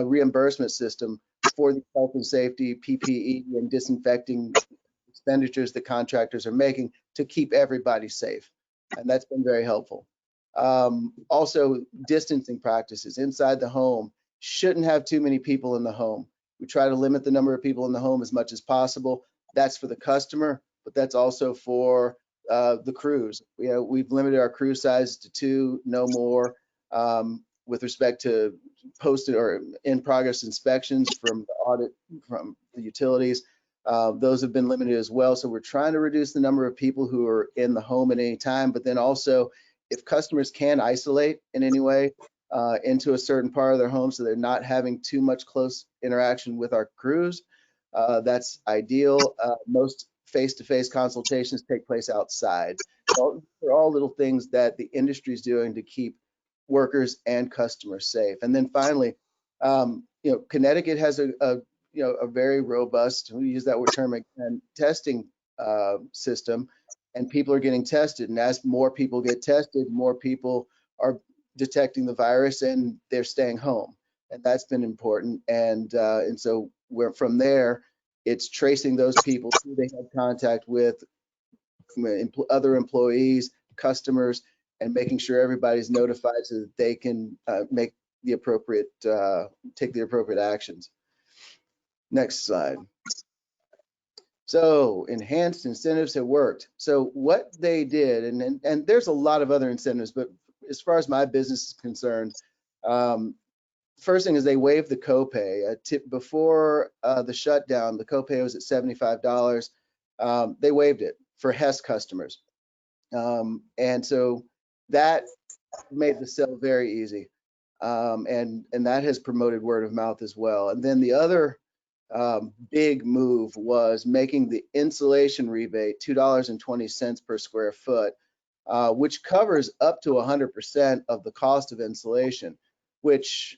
[SPEAKER 7] reimbursement system for the health and safety, PPE, and disinfecting expenditures that contractors are making to keep everybody safe. And that's been very helpful. Also, distancing practices inside the home. Shouldn't have too many people in the home. We try to limit the number of people in the home as much as possible. That's for the customer, but that's also for the crews. We've limited our crew size to 2, no more. With respect to posted or in progress inspections from the audit from the utilities, those have been limited as well. So we're trying to reduce the number of people who are in the home at any time, but then also if customers can isolate in any way into a certain part of their home so they're not having too much close interaction with our crews, that's ideal. Most face-to-face consultations take place outside. So they're all little things that the industry is doing to keep workers and customers safe. And then finally, Connecticut has a very robust, we use that word term again, testing system, and people are getting tested. And as more people get tested, more people are detecting the virus and they're staying home. And that's been important. And so we're from there, it's tracing those people who they had contact with, other employees, customers, and making sure everybody's notified so that they can make the appropriate, take the appropriate actions. Next slide. So enhanced incentives have worked. So what they did, and there's a lot of other incentives, but as far as my business is concerned, first thing is they waived the copay. Before the shutdown, the copay was at $75. They waived it for HES customers. And so that made the sale very easy. And that has promoted word of mouth as well. And then the other big move was making the insulation rebate $2.20 per square foot, which covers up to 100% of the cost of insulation, which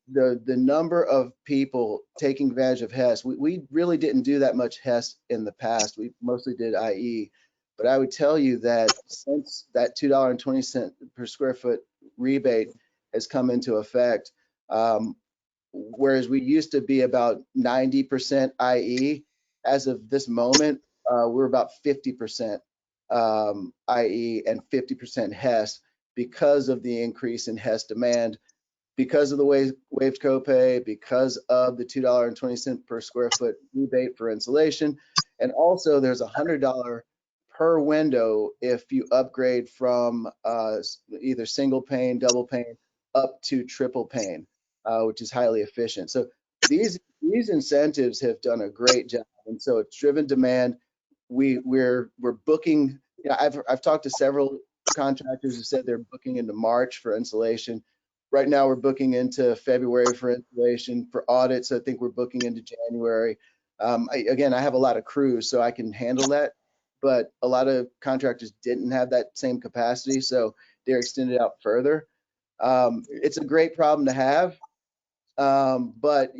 [SPEAKER 7] the number of people taking advantage of HES, we really didn't do that much HES in the past. We mostly did IE. But I would tell you that since that $2.20 per square foot rebate has come into effect, whereas we used to be about 90% IE, as of this moment, we're about 50% IE and 50% HES because of the increase in HES demand, because of the waived copay, because of the $2.20 per square foot rebate for insulation. And also there's a $100 per window if you upgrade from either single pane, double pane, up to triple pane, which is highly efficient. So these incentives have done a great job And so it's driven demand. We're booking. I've talked to several contractors who said they're booking into March for installation. Right now we're booking into February for installation. For audits, I think we're booking into January. Again, I have a lot of crews, so I can handle that, but a lot of contractors didn't have that same capacity, so they're extended out further. It's a great problem to have, but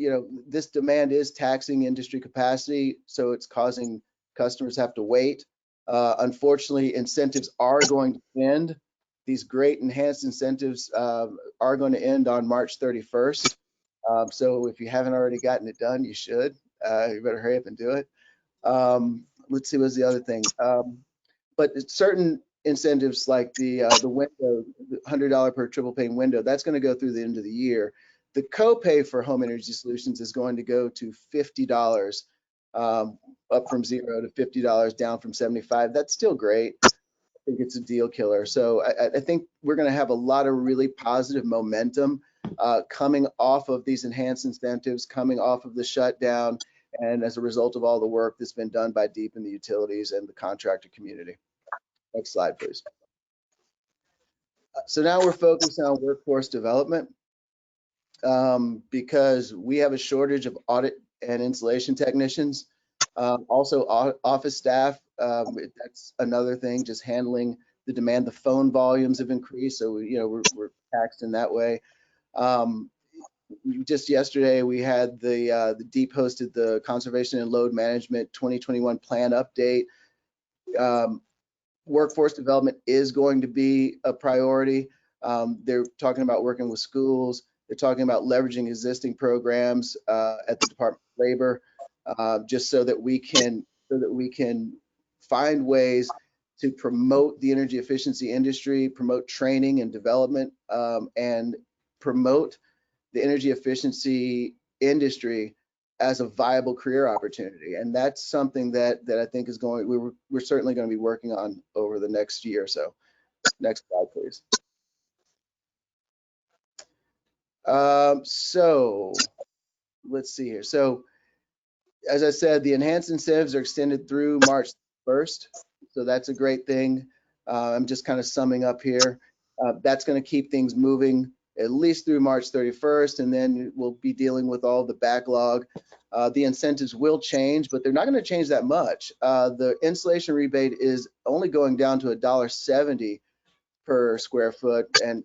[SPEAKER 7] this demand is taxing industry capacity, so it's causing customers have to wait. Unfortunately, incentives are going to end. These great enhanced incentives are going to end on March 31st. So if you haven't already gotten it done, you should. You better hurry up and do it. Let's see, what's the other thing? But certain incentives like the window, the $100 per triple pane window, that's going to go through the end of the year. The copay for home energy solutions is going to go to $50, up from $0 to $50, down from $75. That's still great. I think it's a deal killer. So I think we're going to have a lot of really positive momentum coming off of these enhanced incentives, coming off of the shutdown, and as a result of all the work that's been done by DEEP and the utilities and the contractor community. Next slide, please. So now we're focused on workforce development because we have a shortage of audit and installation technicians. Also office staff, that's another thing, just handling the demand. The phone volumes have increased, so we're taxed in that way. Just yesterday, we had the DEEP hosted the Conservation and Load Management 2021 plan update. Workforce development is going to be a priority. They're talking about working with schools. They're talking about leveraging existing programs at the Department of Labor, just so that we can find ways to promote the energy efficiency industry, promote training and development, and promote the energy efficiency industry as a viable career opportunity. And that's something that I think is we're certainly going to be working on over the next year or so. Next slide, please. So let's see here. So as I said, the enhanced incentives are extended through March 1st. So that's a great thing. I'm just kind of summing up here. That's going to keep things moving at least through March 31st, and then we'll be dealing with all the backlog. The incentives will change, but they're not going to change that much. The installation rebate is only going down to $1.70 per square foot, and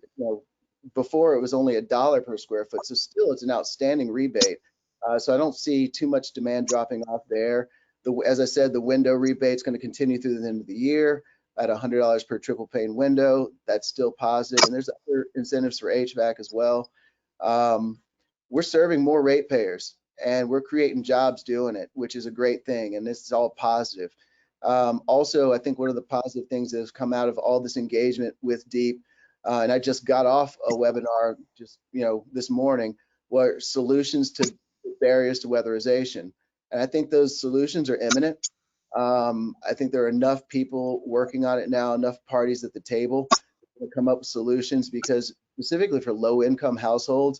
[SPEAKER 7] before it was only $1 per square foot. So still, it's an outstanding rebate. So I don't see too much demand dropping off there. As I said, the window rebate is going to continue through the end of the year at $100 per triple pane window. That's still positive. And there's other incentives for HVAC as well. We're serving more ratepayers and we're creating jobs doing it, which is a great thing. And this is all positive. Also, I think one of the positive things that has come out of all this engagement with DEEP, and I just got off a webinar just this morning, were solutions to barriers to weatherization. And I think those solutions are imminent. I think there are enough people working on it now, enough parties at the table to come up with solutions, because specifically for low income households,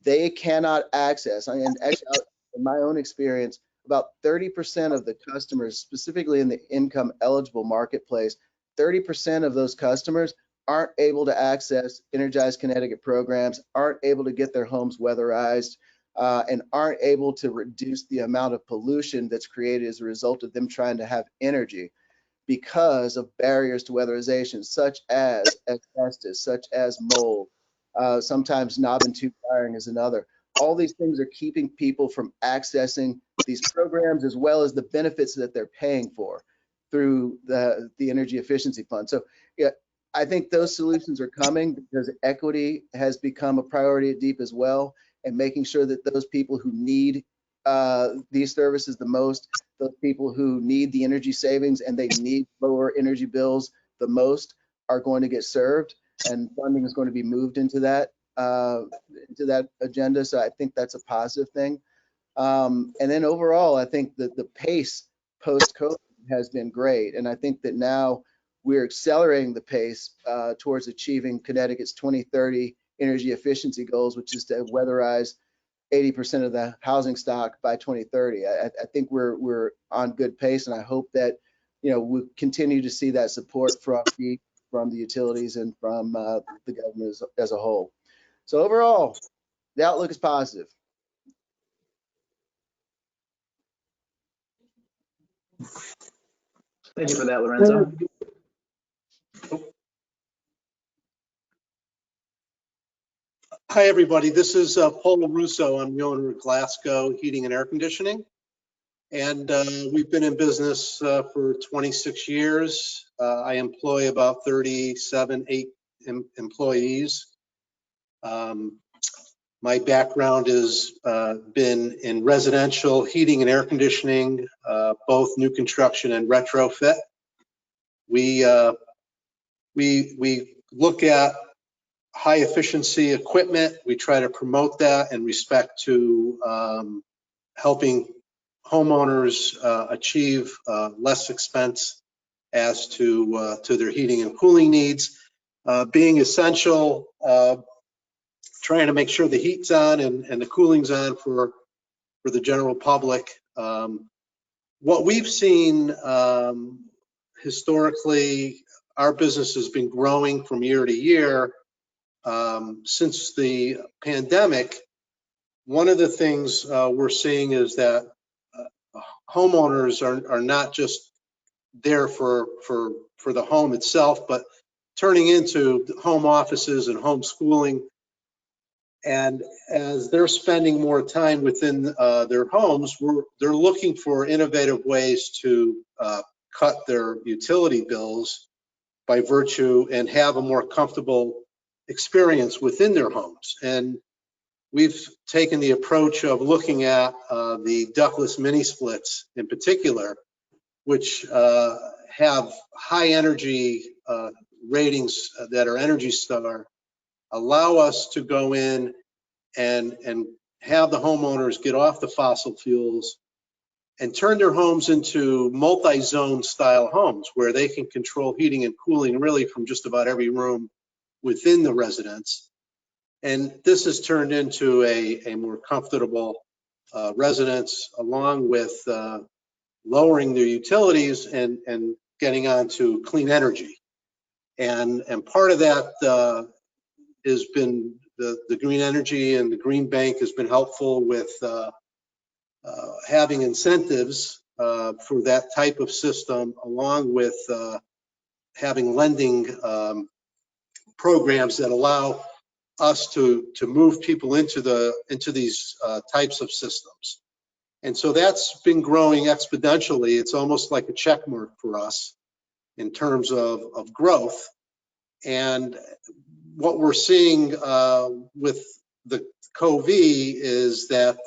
[SPEAKER 7] they cannot access, and actually in my own experience, about 30% of the customers, specifically in the income eligible marketplace, 30% of those customers aren't able to access Energize Connecticut programs, aren't able to get their homes weatherized, and aren't able to reduce the amount of pollution that's created as a result of them trying to have energy because of barriers to weatherization, such as asbestos, such as mold, sometimes knob and tube wiring is another. All these things are keeping people from accessing these programs as well as the benefits that they're paying for through the energy efficiency fund. So yeah, I think those solutions are coming because equity has become a priority at DEEP as well, and making sure that those people who need these services the most, those people who need the energy savings and they need lower energy bills the most, are going to get served, and funding is going to be moved into that agenda. So I think that's a positive thing. And then overall, I think that the pace post-COVID has been great, and I think that now we're accelerating the pace towards achieving Connecticut's 2030 energy efficiency goals, which is to weatherize 80% of the housing stock by 2030. I think we're on good pace, and I hope that we continue to see that support from the utilities and from the government as a whole. So overall, the outlook is positive.
[SPEAKER 1] Thank you for that, Lorenzo.
[SPEAKER 8] Hi, everybody. This is Paula Russo. I'm the owner of Glasco Heating and Air Conditioning. And we've been in business for 26 years. I employ about 38 employees. My background has been in residential heating and air conditioning, both new construction and retrofit. We look at high efficiency equipment. We try to promote that in respect to helping homeowners achieve less expense as to their heating and cooling needs. Being essential, trying to make sure the heat's on and the cooling's on for the general public. What we've seen historically, our business has been growing from year to year. Since the pandemic, one of the things we're seeing is that homeowners are not just there for the home itself, but turning into home offices and homeschooling. And as they're spending more time within their homes, they're looking for innovative ways to cut their utility bills by virtue and have a more comfortable experience within their homes. And we've taken the approach of looking at the ductless mini splits in particular, which have high energy ratings that are Energy Star, allow us to go in and have the homeowners get off the fossil fuels and turn their homes into multi-zone style homes where they can control heating and cooling really from just about every room within the residence. And this has turned into a more comfortable residence, along with lowering their utilities and getting onto clean energy. And part of that has been the green energy, and the green bank has been helpful with having incentives for that type of system, along with having lending programs that allow us to move people into these types of systems. And so that's been growing exponentially. It's almost like a check mark for us in terms of growth. And what we're seeing with the COVID is that,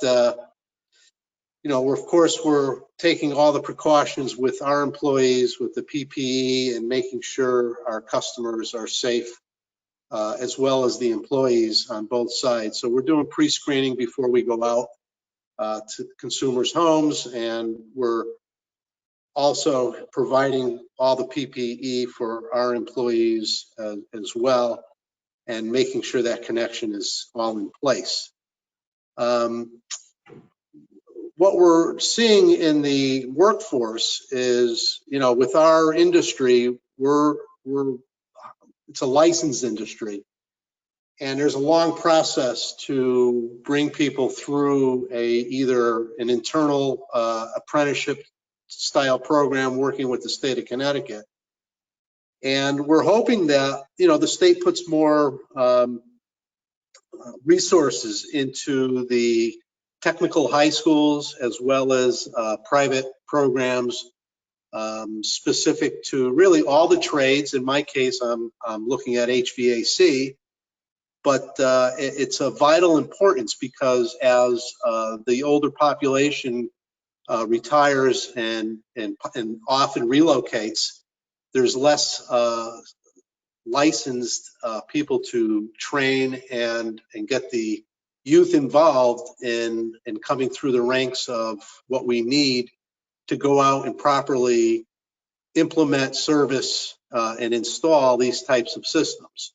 [SPEAKER 8] of course, we're taking all the precautions with our employees, with the PPE, and making sure our customers are safe, as well as the employees on both sides. So we're doing pre-screening before we go out to consumers' homes, and we're also providing all the PPE for our employees as well, and making sure that connection is all in place. What we're seeing in the workforce is, with our industry, it's a licensed industry, and there's a long process to bring people through either an internal apprenticeship style program working with the state of Connecticut. And we're hoping that, the state puts more resources into the technical high schools, as well as private programs specific to really all the trades. In my case, I'm looking at HVAC, but it's of vital importance because as the older population retires and often relocates, there's less licensed people to train and get the youth involved in coming through the ranks of what we need to go out and properly implement, service, and install these types of systems.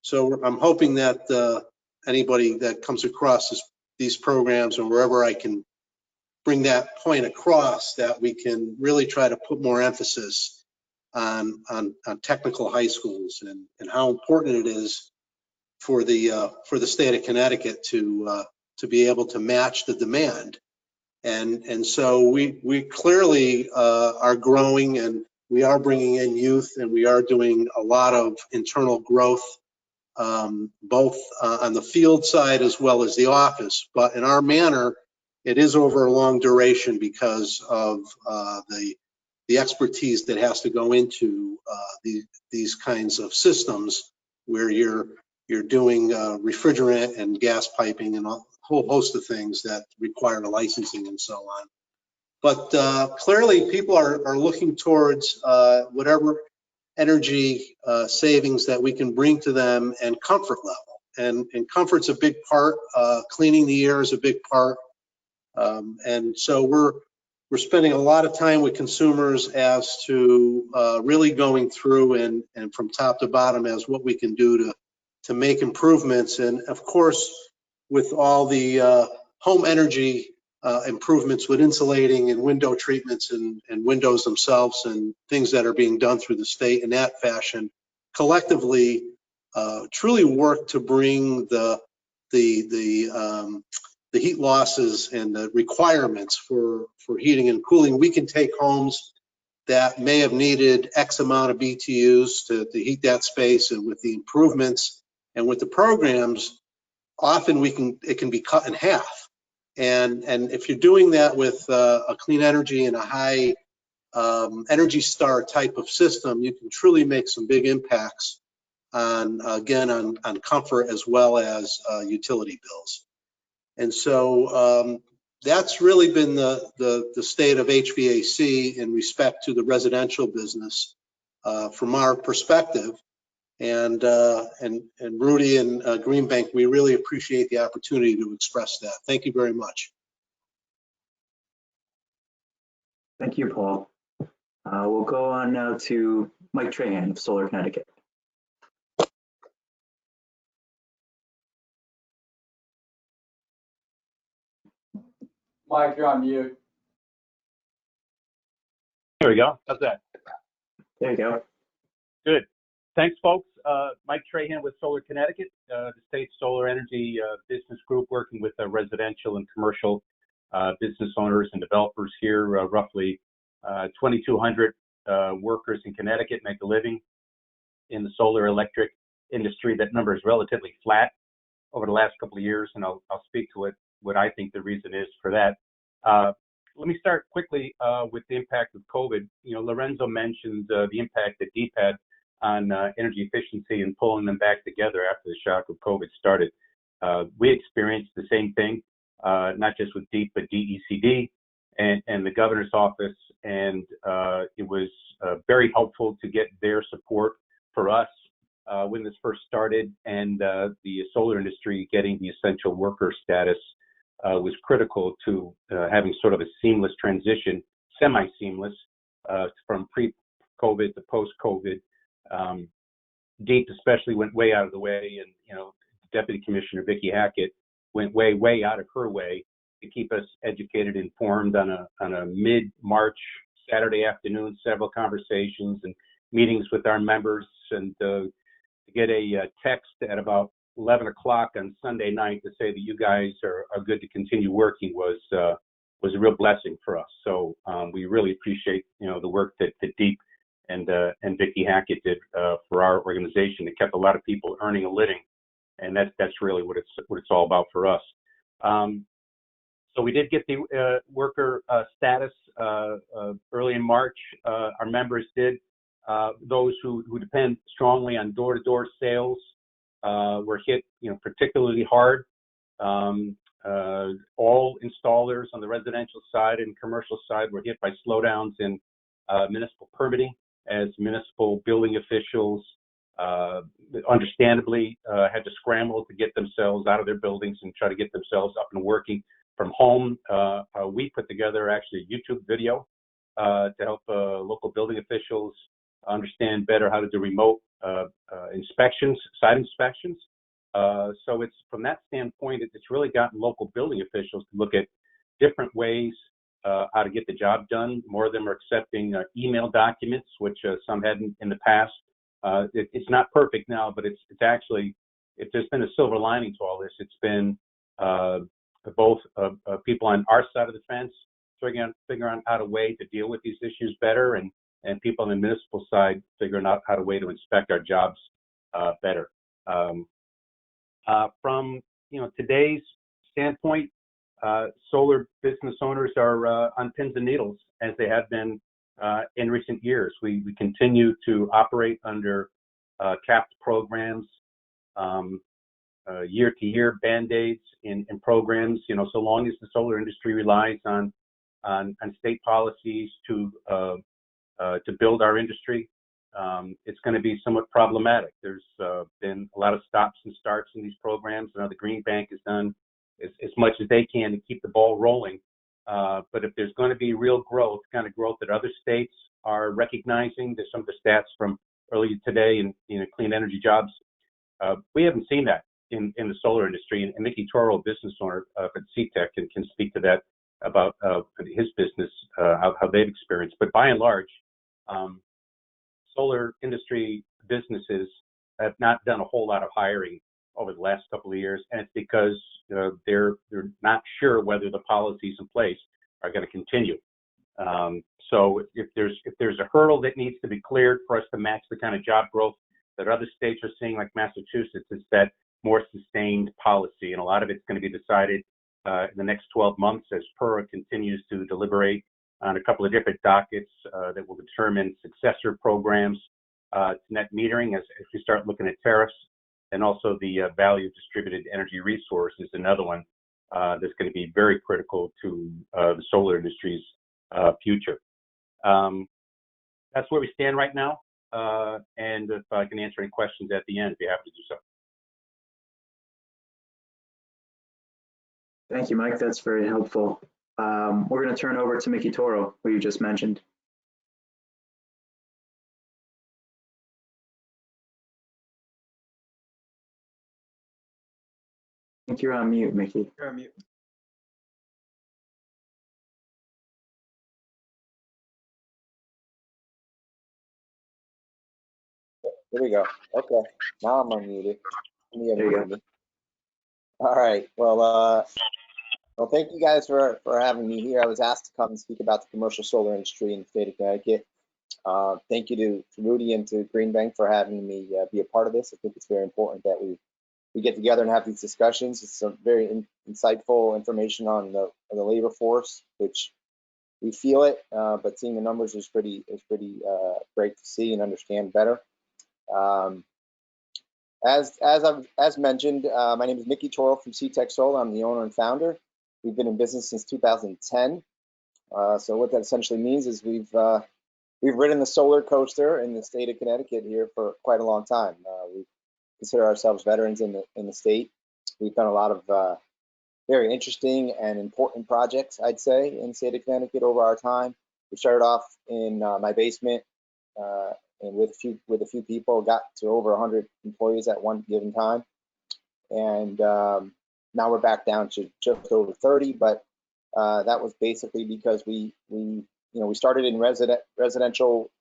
[SPEAKER 8] So I'm hoping that anybody that comes across this these programs, and wherever I can bring that point across, that we can really try to put more emphasis on technical high schools and how important it is for the state of Connecticut to be able to match the demand. And so we clearly are growing, and we are bringing in youth, and we are doing a lot of internal growth, both on the field side as well as the office. But in our manner, it is over a long duration because of the expertise that has to go into these kinds of systems, where you're doing refrigerant and gas piping and a whole host of things that require licensing and so on. But clearly, people are looking towards whatever energy savings that we can bring to them, and comfort level. And comfort's a big part. Cleaning the air is a big part. And so we're spending a lot of time with consumers as to really going through and from top to bottom as what we can do to make improvements. And of course, with all the home energy improvements with insulating and window treatments and windows themselves and things that are being done through the state in that fashion, collectively truly work to bring the heat losses and the requirements for heating and cooling. We can take homes that may have needed X amount of BTUs to heat that space, and with the improvements and with the programs, often it can be cut in half. And if you're doing that with a clean energy and a high Energy Star type of system, you can truly make some big impacts on comfort as well as utility bills. And so that's really been the state of HVAC in respect to the residential business from our perspective. And Rudy and Greenbank, we really appreciate the opportunity to express that. Thank you very much.
[SPEAKER 1] Thank you, Paul. We'll go on now to Mike Trahan of Solar Connecticut.
[SPEAKER 9] Mike, you're on mute.
[SPEAKER 10] There we go. How's that?
[SPEAKER 1] There you go.
[SPEAKER 10] Good. Thanks, folks. Mike Trahan with Solar Connecticut, the state solar energy business group, working with residential and commercial business owners and developers here. Roughly 2,200 workers in Connecticut make a living in the solar electric industry. That number is relatively flat over the last couple of years, and I'll speak to what I think the reason is for that. Let me start quickly with the impact of COVID. Lorenzo mentioned the impact that DEEP had on energy efficiency and pulling them back together after the shock of COVID started. We experienced the same thing, not just with DEEP, but DECD and the governor's office. And it was very helpful to get their support for us when this first started. And the solar industry getting the essential worker status was critical to having sort of a seamless transition, semi-seamless, from pre-COVID to post-COVID. DEEP especially went way out of the way, and Deputy Commissioner Vicki Hackett went way out of her way to keep us educated, informed on a mid-March Saturday afternoon, several conversations and meetings with our members, and to get a text at about 11 o'clock on Sunday night to say that you guys are good to continue working was a real blessing for us. So we really appreciate the work that DEEP and Vicki Hackett did for our organization. It kept a lot of people earning a living, and that's really what it's all about for us. So we did get the worker status early in March. Our members did. Those who depend strongly on door-to-door sales were hit, particularly hard. All installers on the residential side and commercial side were hit by slowdowns in municipal permitting, as municipal building officials understandably had to scramble to get themselves out of their buildings and try to get themselves up and working from home. We put together actually a YouTube video to help local building officials understand better how to do remote inspections, site inspections. So it's from that standpoint, it's really gotten local building officials to look at different ways how to get the job done. More of them are accepting email documents, which some hadn't in the past. It's not perfect now, but it's actually, if there's been a silver lining to all this, it's been both people on our side of the fence figuring out how to way to deal with these issues better, and people on the municipal side figuring out how to way to inspect our jobs better. From today's standpoint, solar business owners are on pins and needles, as they have been in recent years. We continue to operate under capped programs, year-to-year band-aids in programs. So long as the solar industry relies on state policies to build our industry, it's going to be somewhat problematic. There's been a lot of stops and starts in these programs. I know the Green Bank has done as much as they can to keep the ball rolling. But if there's going to be real growth, kind of growth that other states are recognizing, there's some of the stats from earlier today in clean energy jobs. We haven't seen that in the solar industry. And Mickey Toro, business owner at CTEC, can speak to that about his business, how they've experienced. But by and large, solar industry businesses have not done a whole lot of hiring over the last couple of years, and it's because they're not sure whether the policies in place are going to continue. So if there's a hurdle that needs to be cleared for us to match the kind of job growth that other states are seeing, like Massachusetts, it's that more sustained policy, and a lot of it's going to be decided in the next 12 months as PURA continues to deliberate on a couple of different dockets that will determine successor programs to net metering as we start looking at tariffs, and also the value of distributed energy resource is another one that's going to be very critical to the solar industry's future. That's where we stand right now, and if I can answer any questions at the end, I'd be happy to do so.
[SPEAKER 1] Thank you, Mike. That's very helpful. We're going to turn over to Mickey Toro, who you just mentioned. I think you're on mute, Mickey.
[SPEAKER 4] You're on mute.
[SPEAKER 9] There we go. Okay, now I'm unmuted.
[SPEAKER 1] There you go.
[SPEAKER 9] All right. Well, thank you guys for having me here. I was asked to come and speak about the commercial solar industry in the state of Connecticut. Thank you to Rudy and to Green Bank for having me be a part of this. I think it's very important that we get together and have these discussions. It's some very insightful information on the labor force, which we feel it, but seeing the numbers is pretty great to see and understand better. As mentioned, my name is Mickey Toro from CTEC Solar. I'm the owner and founder. We've been in business since 2010. So what that essentially means is we've ridden the solar coaster in the state of Connecticut here for quite a long time. We consider ourselves veterans in the state. We've done a lot of very interesting and important projects, I'd say, in the state of Connecticut over our time. We started off in my basement and with a few people, got to over 100 employees at one given time, and now we're back down to just over 30. But that was basically because we started in residential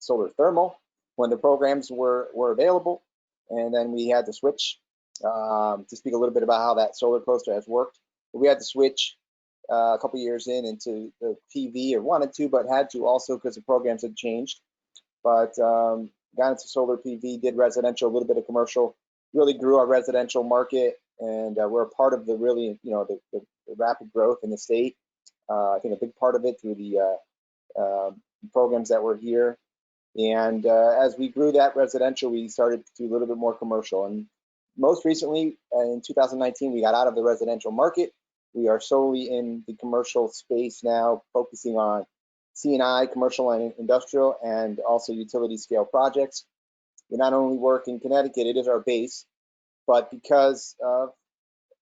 [SPEAKER 9] solar thermal when the programs were available, and then we had to switch to speak a little bit about how that solar coaster has worked. We had to switch a couple years into the PV, or wanted to, but had to also because the programs had changed. But got into solar PV, did residential, a little bit of commercial, really grew our residential market, and we're a part of the really, the rapid growth in the state. I think a big part of it through the programs that were here. And as we grew that residential, we started to do a little bit more commercial. And most recently, in 2019, we got out of the residential market. We are solely in the commercial space now, focusing on C&I, commercial and industrial, and also utility scale projects. We not only work in Connecticut, it is our base, but because of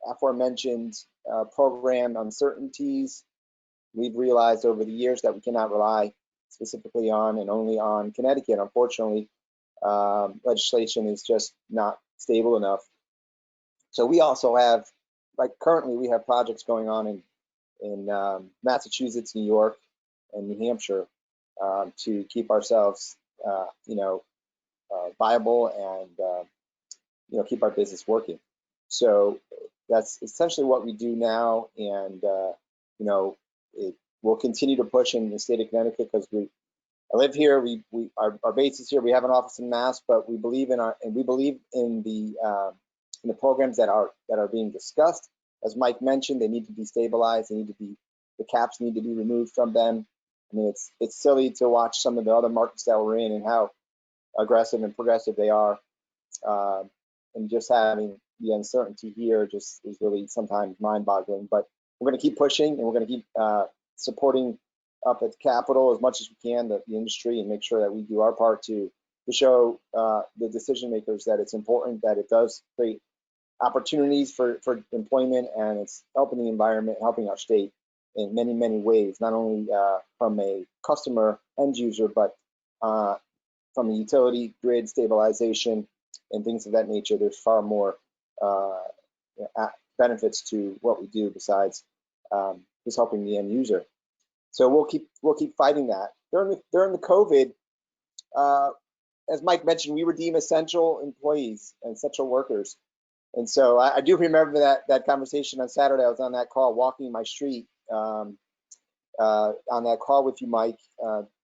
[SPEAKER 9] aforementioned program uncertainties, we've realized over the years that we cannot rely specifically on and only on Connecticut. Unfortunately, legislation is just not stable enough So we also have, like currently we have projects going on in Massachusetts, New York, and New Hampshire to keep ourselves, viable and keep our business working. So that's essentially what we do now, and we'll continue to push in the state of Connecticut because I live here. Our base is here. We have an office in Mass, but we believe in the programs that are being discussed. As Mike mentioned, they need to be stabilized. The caps need to be removed from them. I mean, it's silly to watch some of the other markets that we're in and how aggressive and progressive they are, and just having the uncertainty here just is really sometimes mind-boggling. But we're going to keep pushing, and we're going to keep supporting up at the Capitol as much as we can, the industry, and make sure that we do our part to show the decision makers that it's important, that it does create opportunities for employment, and it's helping the environment, helping our state in many, many ways, not only from a customer end user, but from a utility grid stabilization and things of that nature. There's far more benefits to what we do besides just helping the end user. So we'll keep fighting that. During the COVID, as Mike mentioned, we were deemed essential employees and essential workers. And so I do remember that conversation on Saturday. I was on that call, walking my street, on that call with you, Mike,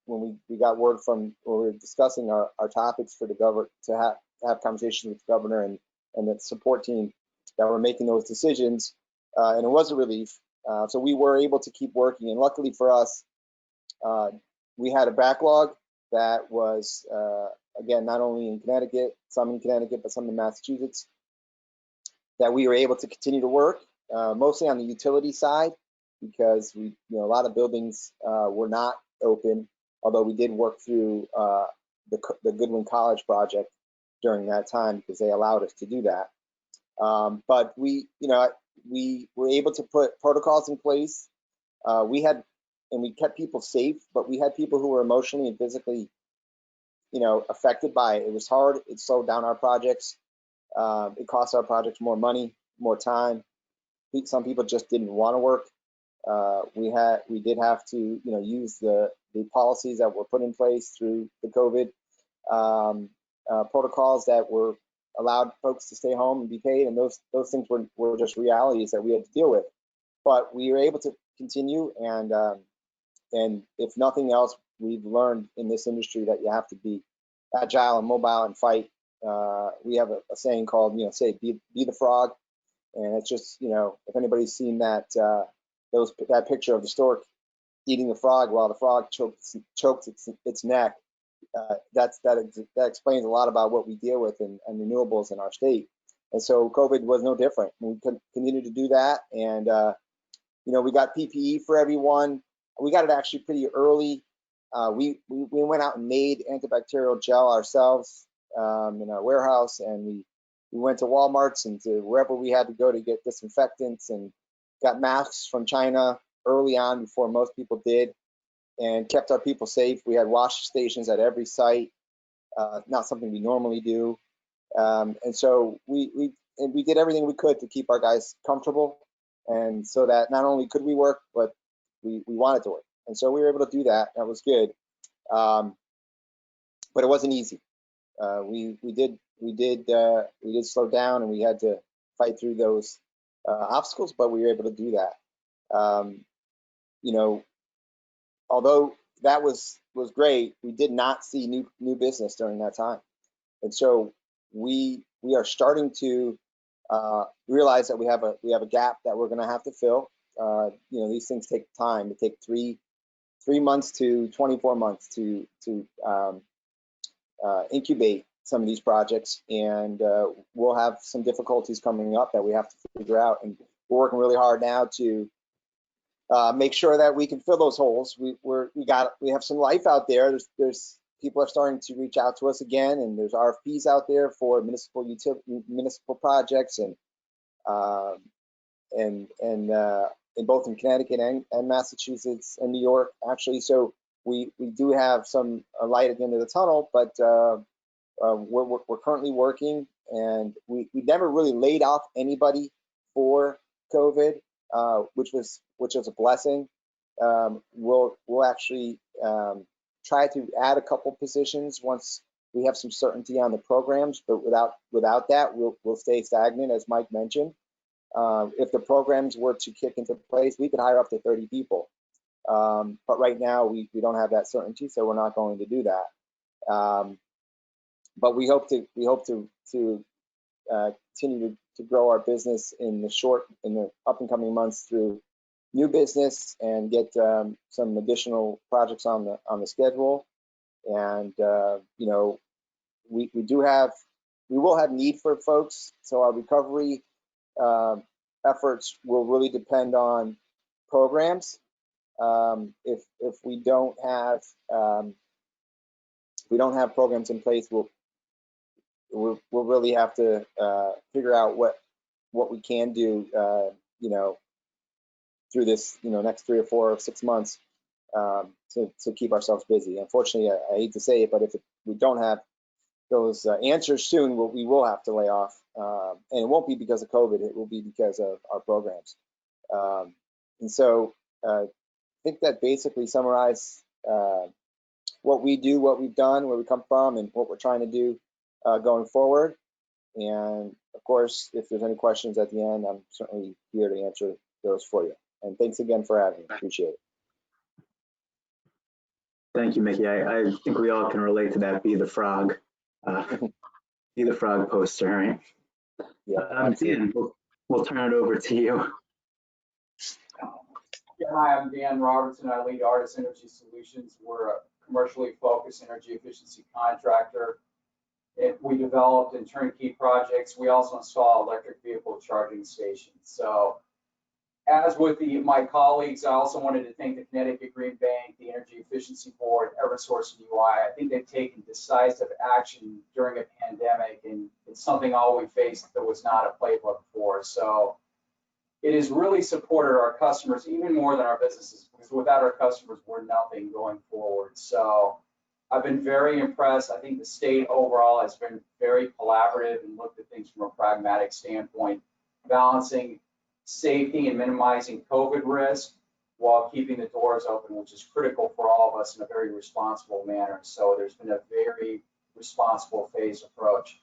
[SPEAKER 9] when we got word from, when we were discussing our topics for the governor, to have conversations with the governor and the support team that were making those decisions. And it was a relief. So we were able to keep working. And luckily for us, we had a backlog that was, again, not only in Connecticut, some in Connecticut, but some in Massachusetts, that we were able to continue to work, mostly on the utility side, because a lot of buildings were not open, although we did work through the Goodwin College project during that time because they allowed us to do that. But we were able to put protocols in place. We kept people safe, but we had people who were emotionally and physically, affected by it. It was hard. It slowed down our projects. It cost our projects more money, more time. Some people just didn't want to work. We did have to, use the policies that were put in place through the COVID protocols that were allowed folks to stay home and be paid, and those things were just realities that we had to deal with. But we were able to continue, and if nothing else, we've learned in this industry that you have to be agile and mobile and fight. We have a saying called, be the frog, and it's just, if anybody's seen that picture of the stork eating the frog while the frog chokes its neck, that explains a lot about what we deal with in renewables in our state. And so COVID was no different. We continue to do that, and we got PPE for everyone. We got it actually pretty early. We went out and made antibacterial gel ourselves in our warehouse, and we went to Walmart's and to wherever we had to go to get disinfectants, and got masks from China early on before most people did, and kept our people safe. We had wash stations at every site, not something we normally do. And so we did everything we could to keep our guys comfortable, and so that not only could we work, but we wanted to work. And so we were able to do that. That was good. But it wasn't easy. We did slow down, and we had to fight through those obstacles, but we were able to do that. Although that was great, we did not see new business during that time. And so we are starting to realize that we have a gap that we're going to have to fill. These things take time. It takes 3 months to 24 months to incubate some of these projects, and we'll have some difficulties coming up that we have to figure out. And we're working really hard now to make sure that we can fill those holes. We have some life out there. There's people are starting to reach out to us again, and there's RFPs out there for municipal projects, and both in Connecticut and Massachusetts and New York, actually. So we do have some light at the end of the tunnel, but we're currently working, and we never really laid off anybody for COVID, which was a blessing. We'll actually try to add a couple positions once we have some certainty on the programs, but without that, we'll stay stagnant, as Mike mentioned. If the programs were to kick into place, we could hire up to 30 people. But right now, we don't have that certainty, so we're not going to do that. But we hope to continue to grow our business in the up and coming months through new business and get some additional projects on the schedule. And you know, we will have need for folks, so our recovery efforts will really depend on programs. If we don't have programs in place, we'll really have to figure out what we can do, you know, through this, you know, next 3 or 4 or 6 months to keep ourselves busy. Unfortunately, I hate to say it, but if we don't have those answers soon, we will have to lay off, and it won't be because of COVID. It will be because of our programs. And so I think that basically summarizes what we do, what we've done, where we come from, and what we're trying to do going forward. And of course, if there's any questions at the end, I'm certainly here to answer those for you. And thanks again for having me. Appreciate it.
[SPEAKER 1] Thank you, Mickey. I think we all can relate to that. Be the frog poster, right?
[SPEAKER 9] Yeah.
[SPEAKER 1] Dan, we'll turn it over to you.
[SPEAKER 11] Yeah, hi, I'm Dan Robertson. I lead Artis Energy Solutions. We're a commercially focused energy efficiency contractor. We developed and turnkey projects. We also install electric vehicle charging stations. So as with my colleagues, I also wanted to thank the Connecticut Green Bank, the Energy Efficiency Board, Eversource, and UI. I think they've taken decisive action during a pandemic, and it's something all we faced that was not a playbook for. So it has really supported our customers even more than our businesses, because without our customers, we're nothing going forward. So I've been very impressed. I think the state overall has been very collaborative and looked at things from a pragmatic standpoint, balancing safety and minimizing COVID risk while keeping the doors open, which is critical for all of us in a very responsible manner. So there's been a very responsible phased approach.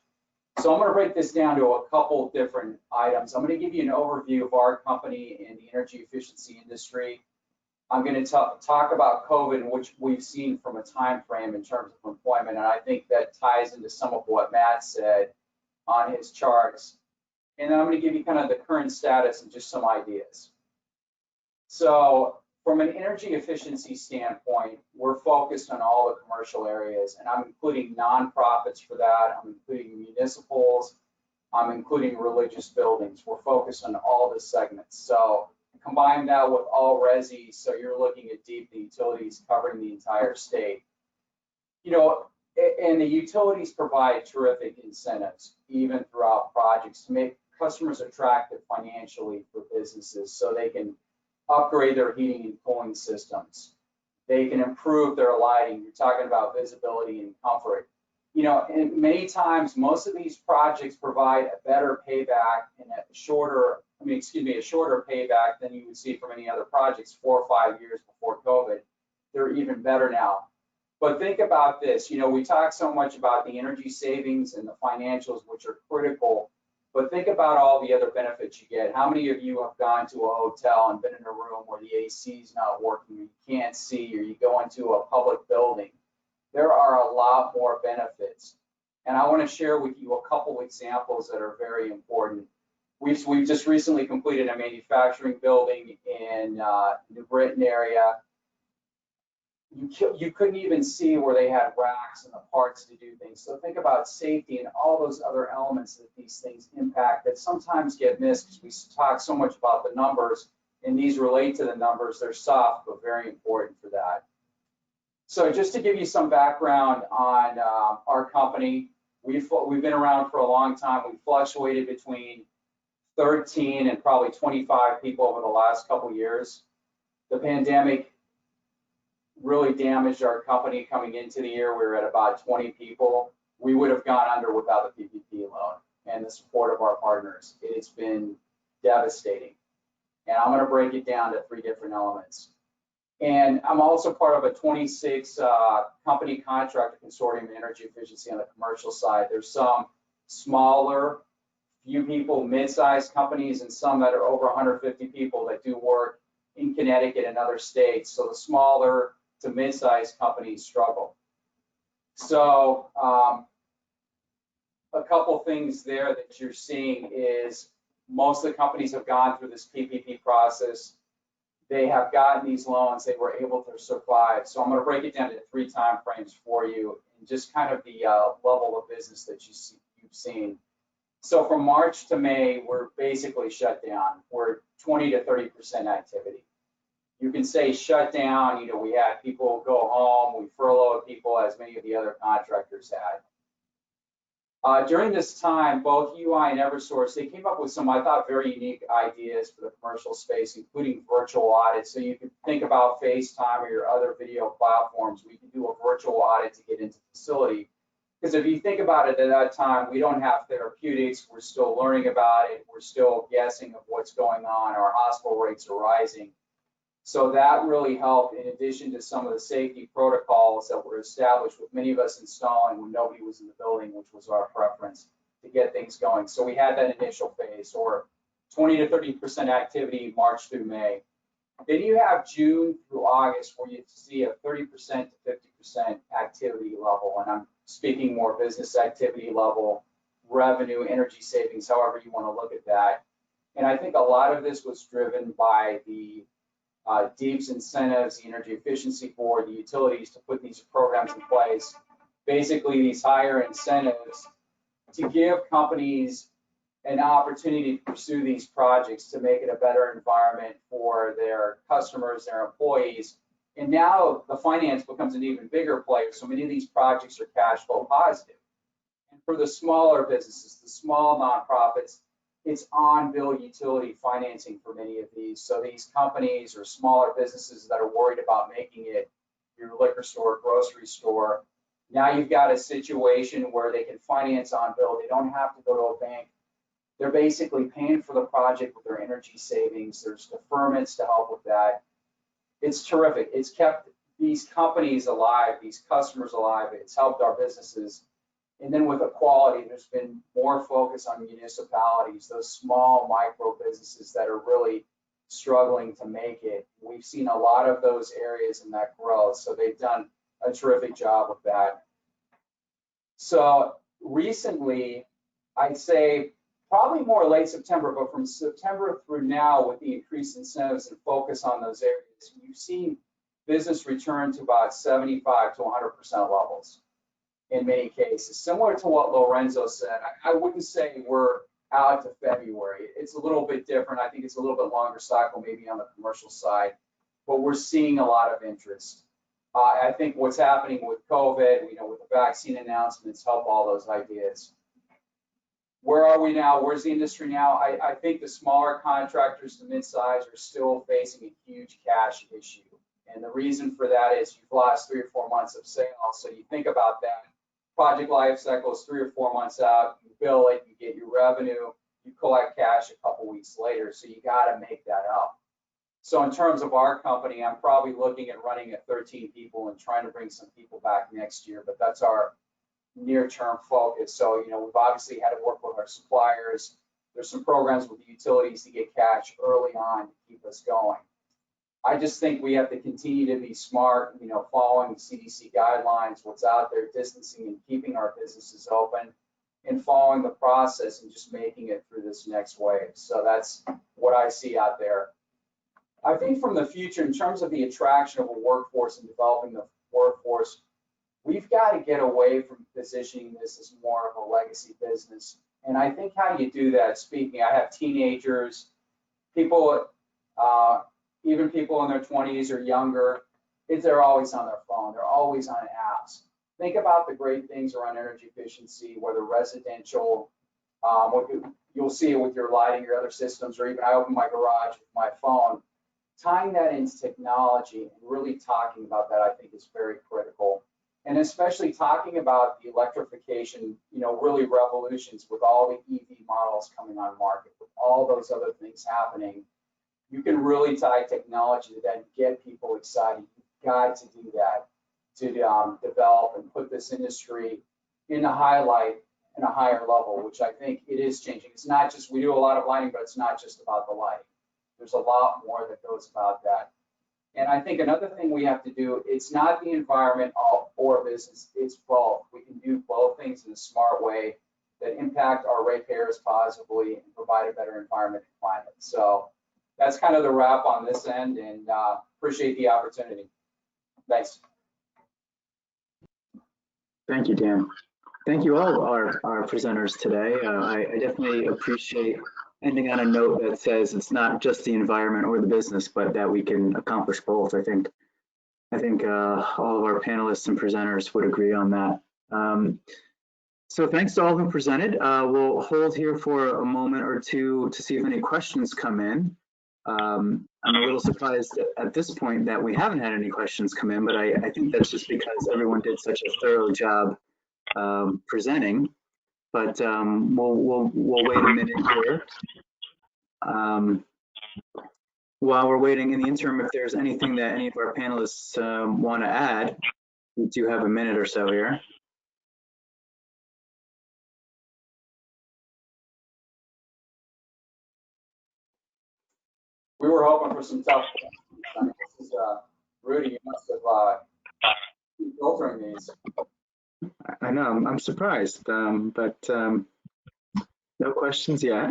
[SPEAKER 11] So I'm going to break this down to a couple different items. I'm going to give you an overview of our company and the energy efficiency industry. I'm going to talk about COVID, which we've seen from a time frame in terms of employment, and I think that ties into some of what Matt said on his charts. And then I'm going to give you kind of the current status and just some ideas. So from an energy efficiency standpoint, we're focused on all the commercial areas, and I'm including nonprofits for that. I'm including municipals. I'm including religious buildings. We're focused on all the segments. So combine that with all resi, so you're looking at deep utilities covering the entire state. You know, and the utilities provide terrific incentives, even throughout projects, to make customers attractive financially for businesses so they can upgrade their heating and cooling systems. They can improve their lighting. You're talking about visibility and comfort. You know, and many times, most of these projects provide a better payback and a shorter payback than you would see from any other projects 4 or 5 years before COVID. They're even better now. But think about this, you know, we talk so much about the energy savings and the financials, which are critical, but think about all the other benefits you get. How many of you have gone to a hotel and been in a room where the AC is not working, or you can't see, or you go into a public building? There are a lot more benefits. And I want to share with you a couple examples that are very important. We've just recently completed a manufacturing building in New Britain area. You couldn't even see where they had racks and the parts to do things. So think about safety and all those other elements that these things impact that sometimes get missed because we talk so much about the numbers, and these relate to the numbers. They're soft, but very important for that. So just to give you some background on our company, we've been around for a long time. We fluctuated between 13 and probably 25 people over the last couple of years. The pandemic really damaged our company coming into the year. We were at about 20 people. We would have gone under without the PPP loan. and the support of our partners. It's been devastating. And I'm going to break it down to 3 different elements. And I'm also part of a 26 company contractor consortium in energy efficiency on the commercial side. There's some smaller, few people, mid-sized companies, and some that are over 150 people that do work in Connecticut and other states. So the smaller to mid-sized companies struggle. So a couple things there that you're seeing is most of the companies have gone through this PPP process. They have gotten these loans, they were able to survive. So I'm going to break it down to 3 time frames for you and just kind of the level of business that you've seen. So from March to May, we're basically shut down. We're 20 to 30% activity. You can say shut down, you know, we had people go home, we furloughed people as many of the other contractors had. During this time, both UI and Eversource, they came up with some, I thought, very unique ideas for the commercial space, including virtual audits. So you can think about FaceTime or your other video platforms. We can do a virtual audit to get into the facility. Because if you think about it, at that time, we don't have therapeutics. We're still learning about it. We're still guessing of what's going on. Our hospital rates are rising. So that really helped, in addition to some of the safety protocols that were established with many of us installing when nobody was in the building, which was our preference to get things going. So we had that initial phase, or 20 to 30% activity March through May. Then you have June through August, where you see a 30% to 50% activity level. And I'm speaking more business activity level, revenue, energy savings, however you want to look at that. And I think a lot of this was driven by the DEEP's incentives, the Energy Efficiency Board, the utilities to put these programs in place. Basically, these higher incentives to give companies an opportunity to pursue these projects to make it a better environment for their customers, their employees. And now the finance becomes an even bigger player. So many of these projects are cash flow positive. And for the smaller businesses, the small nonprofits, it's on-bill utility financing for many of these. So these companies or smaller businesses that are worried about making it your liquor store, grocery store, now you've got a situation where they can finance on-bill. They don't have to go to a bank. They're basically paying for the project with their energy savings. There's deferments to help with that. It's terrific. It's kept these companies alive, these customers alive. It's helped our businesses. And then with equality, there's been more focus on municipalities, those small micro businesses that are really struggling to make it. We've seen a lot of those areas in that growth. So they've done a terrific job with that. So recently, I'd say probably more late September, but from September through now, with the increased incentives and focus on those areas, you've seen business return to about 75 to 100% levels in many cases. Similar to what Lorenzo said, I wouldn't say we're out to February. It's a little bit different. I think it's a little bit longer cycle, maybe on the commercial side, but we're seeing a lot of interest. I think what's happening with COVID, you know, with the vaccine announcements, help all those ideas. Where are we now? Where's the industry now? I think the smaller contractors to mid-size are still facing a huge cash issue. And the reason for that is you've lost 3 or 4 months of sales. So you think about that. Project life cycle is 3 or 4 months out. You bill it, you get your revenue, you collect cash a couple weeks later. So you got to make that up. So in terms of our company, I'm probably looking at running at 13 people and trying to bring some people back next year. But that's our near-term focus. So, you know, we've obviously had to work with our suppliers. There's some programs with the utilities to get cash early on to keep us going. I just think we have to continue to be smart, you know, following CDC guidelines, what's out there, distancing and keeping our businesses open, and following the process and just making it through this next wave. So that's what I see out there. I think from the future, in terms of the attraction of a workforce and developing the workforce, we've got to get away from positioning this as more of a legacy business. And I think how you do that, speaking, I have teenagers, people, even people in their 20s or younger, they're always on their phone. They're always on apps. Think about the great things around energy efficiency, whether residential, you'll see it with your lighting, your other systems, or even I open my garage with my phone. Tying that into technology and really talking about that, I think, is very critical. And especially talking about the electrification, you know, really revolutions with all the EV models coming on market, with all those other things happening, you can really tie technology to then get people excited. You've got to do that to develop and put this industry in a highlight and a higher level, which I think it is changing. It's not just, we do a lot of lighting, but it's not just about the lighting. There's a lot more that goes about that. And I think another thing we have to do, it's not the environment or business, it's both. We can do both things in a smart way that impact our ratepayers positively and provide a better environment and climate. So that's kind of the wrap on this end, and appreciate the opportunity. Thanks.
[SPEAKER 1] Thank you, Dan. Thank you all our presenters today. I definitely appreciate ending on a note that says it's not just the environment or the business, but that we can accomplish both. I think all of our panelists and presenters would agree on that. So thanks to all who presented. We'll hold here for a moment or two to see if any questions come in. I'm a little surprised at this point that we haven't had any questions come in, but I think that's just because everyone did such a thorough job presenting. But we'll wait a minute here. While we're waiting, in the interim, if there's anything that any of our panelists want to add, we do have a minute or so here.
[SPEAKER 11] We were hoping for some tough questions. This is Rudy, you must have been filtering these.
[SPEAKER 1] I know, I'm surprised, but no questions yet.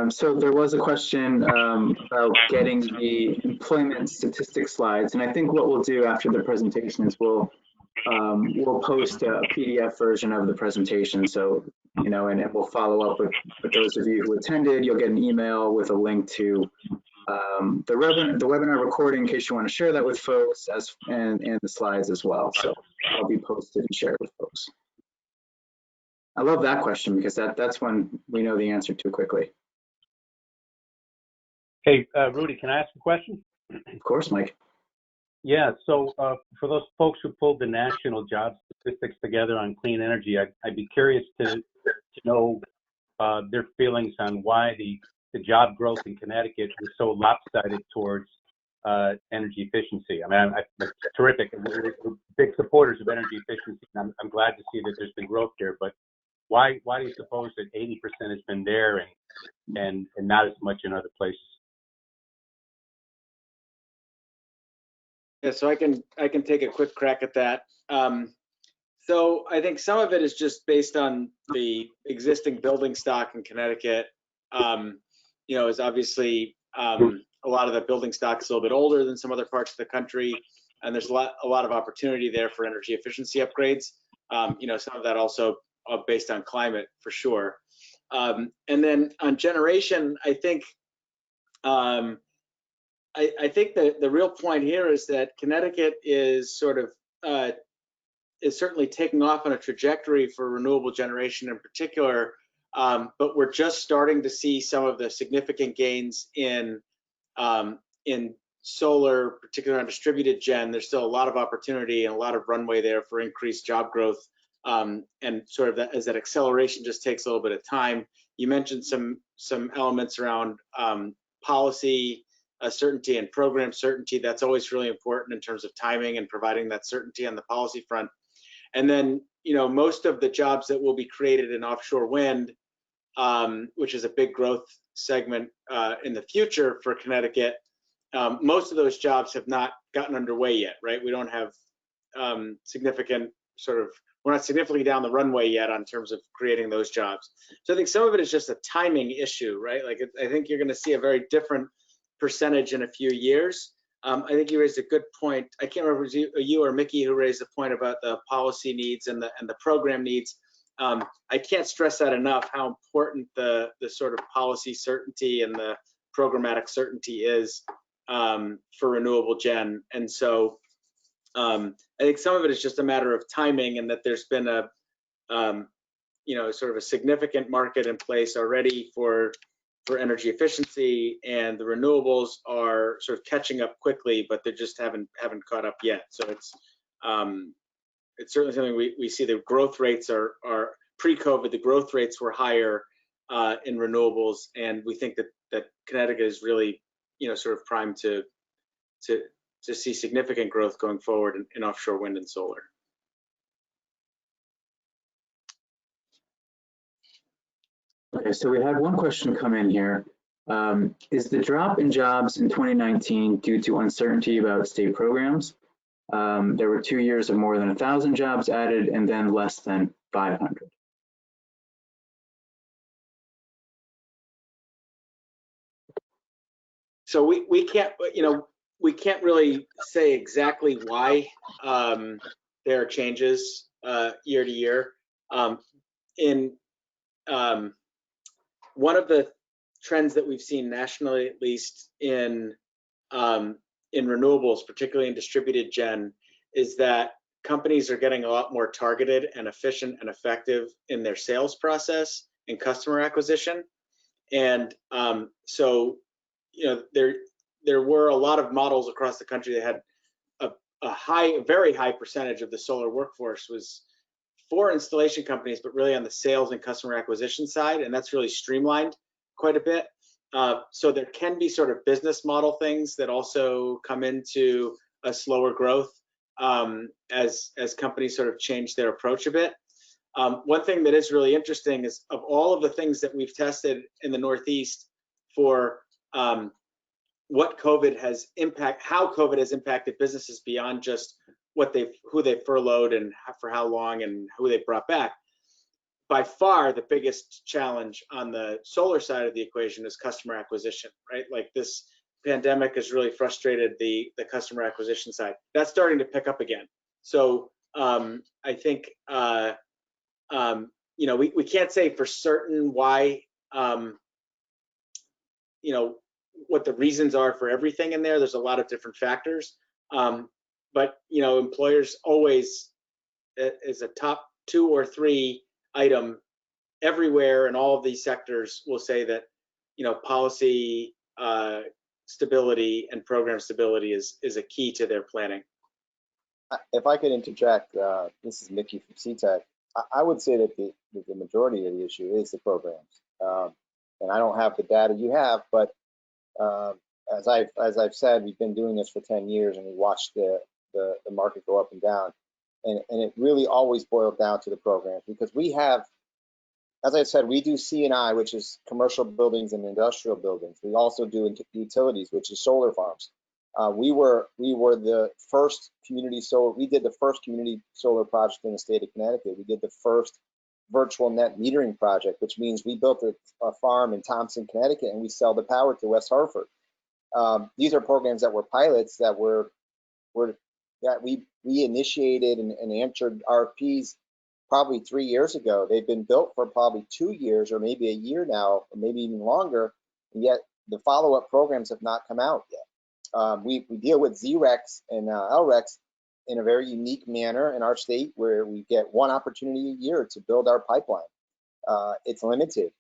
[SPEAKER 1] So there was a question about getting the employment statistics slides, and I think what we'll do after the presentation is we'll post a PDF version of the presentation. So, you know, and we'll follow up with those of you who attended. You'll get an email with a link to the webinar recording in case you want to share that with folks, and the slides as well. So I'll be posted and shared with folks. I love that question because that's one we know the answer to quickly.
[SPEAKER 10] Hey, Rudy, can I ask a question?
[SPEAKER 1] Of course, Mike.
[SPEAKER 10] Yeah, so for those folks who pulled the national job statistics together on clean energy, I'd be curious to know their feelings on why the job growth in Connecticut was so lopsided towards energy efficiency. I mean, it's terrific. We're big supporters of energy efficiency, and I'm glad to see that there's been growth there. But why do you suppose that 80% has been there and not as much in other places?
[SPEAKER 4] Yeah, so I can take a quick crack at that. So I think some of it is just based on the existing building stock in Connecticut. You know, is obviously a lot of the building stock is a little bit older than some other parts of the country, and there's a lot of opportunity there for energy efficiency upgrades. You know, some of that also based on climate for sure. And then on generation, I think I think the real point here is that Connecticut is sort of is certainly taking off on a trajectory for renewable generation in particular, but we're just starting to see some of the significant gains in solar, particularly on distributed gen. There's still a lot of opportunity and a lot of runway there for increased job growth, and sort of that as that acceleration just takes a little bit of time. You mentioned some elements around policy certainty and program certainty. That's always really important in terms of timing and providing that certainty on the policy front. And then, you know, most of the jobs that will be created in offshore wind, which is a big growth segment in the future for Connecticut, most of those jobs have not gotten underway yet, right? We don't have significant we're not significantly down the runway yet on terms of creating those jobs. So I think some of it is just a timing issue, right? Like I think you're going to see a very different percentage in a few years. I think you raised a good point. I can't remember if it was you or Mickey who raised the point about the policy needs and the program needs. I can't stress that enough, how important the sort of policy certainty and the programmatic certainty is for renewable gen. And so I think some of it is just a matter of timing, and that there's been a you know, sort of a significant market in place already for energy efficiency, and the renewables are sort of catching up quickly, but they just haven't caught up yet. So it's it's certainly something we see. The growth rates are pre-COVID. The growth rates were higher in renewables, and we think that Connecticut is really, sort of primed to see significant growth going forward in offshore wind and solar.
[SPEAKER 1] Okay, so we had one question come in here. Is the drop in jobs in 2019 due to uncertainty about state programs? There were 2 years of more than 1,000 jobs added and then less than 500.
[SPEAKER 4] So we can't, we can't really say exactly why there are changes year to year. One of the trends that we've seen nationally, at least in renewables, particularly in distributed gen, is that companies are getting a lot more targeted and efficient and effective in their sales process and customer acquisition. And so, there were a lot of models across the country that had a very high percentage of the solar workforce was for installation companies, but really on the sales and customer acquisition side, and that's really streamlined quite a bit. So there can be sort of business model things that also come into a slower growth as companies sort of change their approach a bit. One thing that is really interesting is of all of the things that we've tested in the Northeast for what COVID has how COVID has impacted businesses beyond just who they furloughed and for how long and who they brought back. By far, the biggest challenge on the solar side of the equation is customer acquisition, right? Like this pandemic has really frustrated the customer acquisition side. That's starting to pick up again. So I think we can't say for certain why what the reasons are for everything in there. There's a lot of different factors. But employers always is a top 2 or 3 item everywhere in all of these sectors will say that policy stability and program stability is a key to their planning.
[SPEAKER 9] If I could interject, this is Mickey from CTEC. I would say that the majority of the issue is the programs, and I don't have the data you have, but as I've said, we've been doing this for 10 years, and we watched the market go up and down, and it really always boiled down to the programs, because we have, as I said, we do C&I, which is commercial buildings and industrial buildings. We also do utilities, which is solar farms. We were the first community solar. We did the first community solar project in the state of Connecticut. We did the first virtual net metering project, which means we built a farm in Thompson, Connecticut, and we sell the power to West Hartford. These are programs that were pilots that we initiated and answered RFPs probably 3 years ago. They've been built for probably 2 years or maybe a year now, or maybe even longer, and yet the follow-up programs have not come out yet. We deal with ZRECs and LRECs in a very unique manner in our state, where we get one opportunity a year to build our pipeline. It's limited.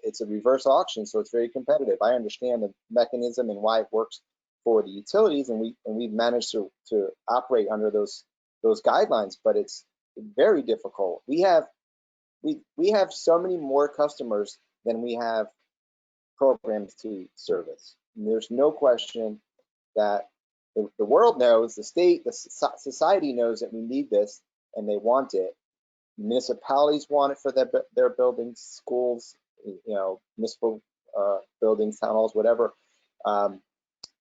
[SPEAKER 9] It's a reverse auction, so it's very competitive. I understand the mechanism and why it works for the utilities, and we've managed to operate under those guidelines, but it's very difficult. We have so many more customers than we have programs to service. And there's no question that the world knows, the state, the society knows that we need this, and they want it. Municipalities want it for their buildings, schools, municipal buildings, town halls, whatever.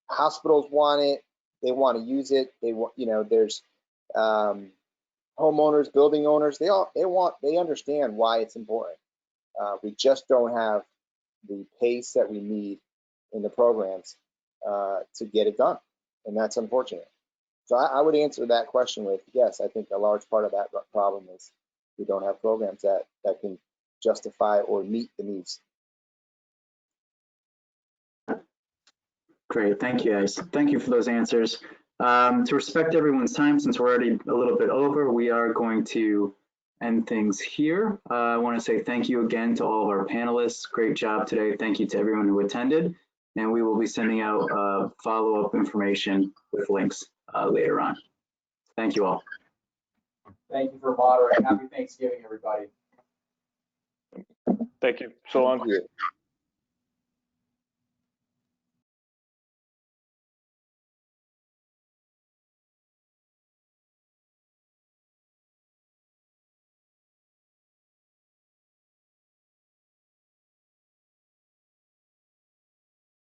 [SPEAKER 9] Hospitals want it. They want to use it. They want, there's homeowners, building owners. They understand why it's important. We just don't have the pace that we need in the programs to get it done, and that's unfortunate. So I would answer that question with yes. I think a large part of that problem is we don't have programs that can justify or meet the needs.
[SPEAKER 1] Great, thank you guys. Thank you for those answers. To respect everyone's time, since we're already a little bit over, we are going to end things here. I want to say thank you again to all of our panelists. Great job today. Thank you to everyone who attended. And we will be sending out follow-up information with links later on. Thank you all.
[SPEAKER 11] Thank you for moderating. Happy Thanksgiving, everybody.
[SPEAKER 3] Thank you. So long.
[SPEAKER 9] Thank you.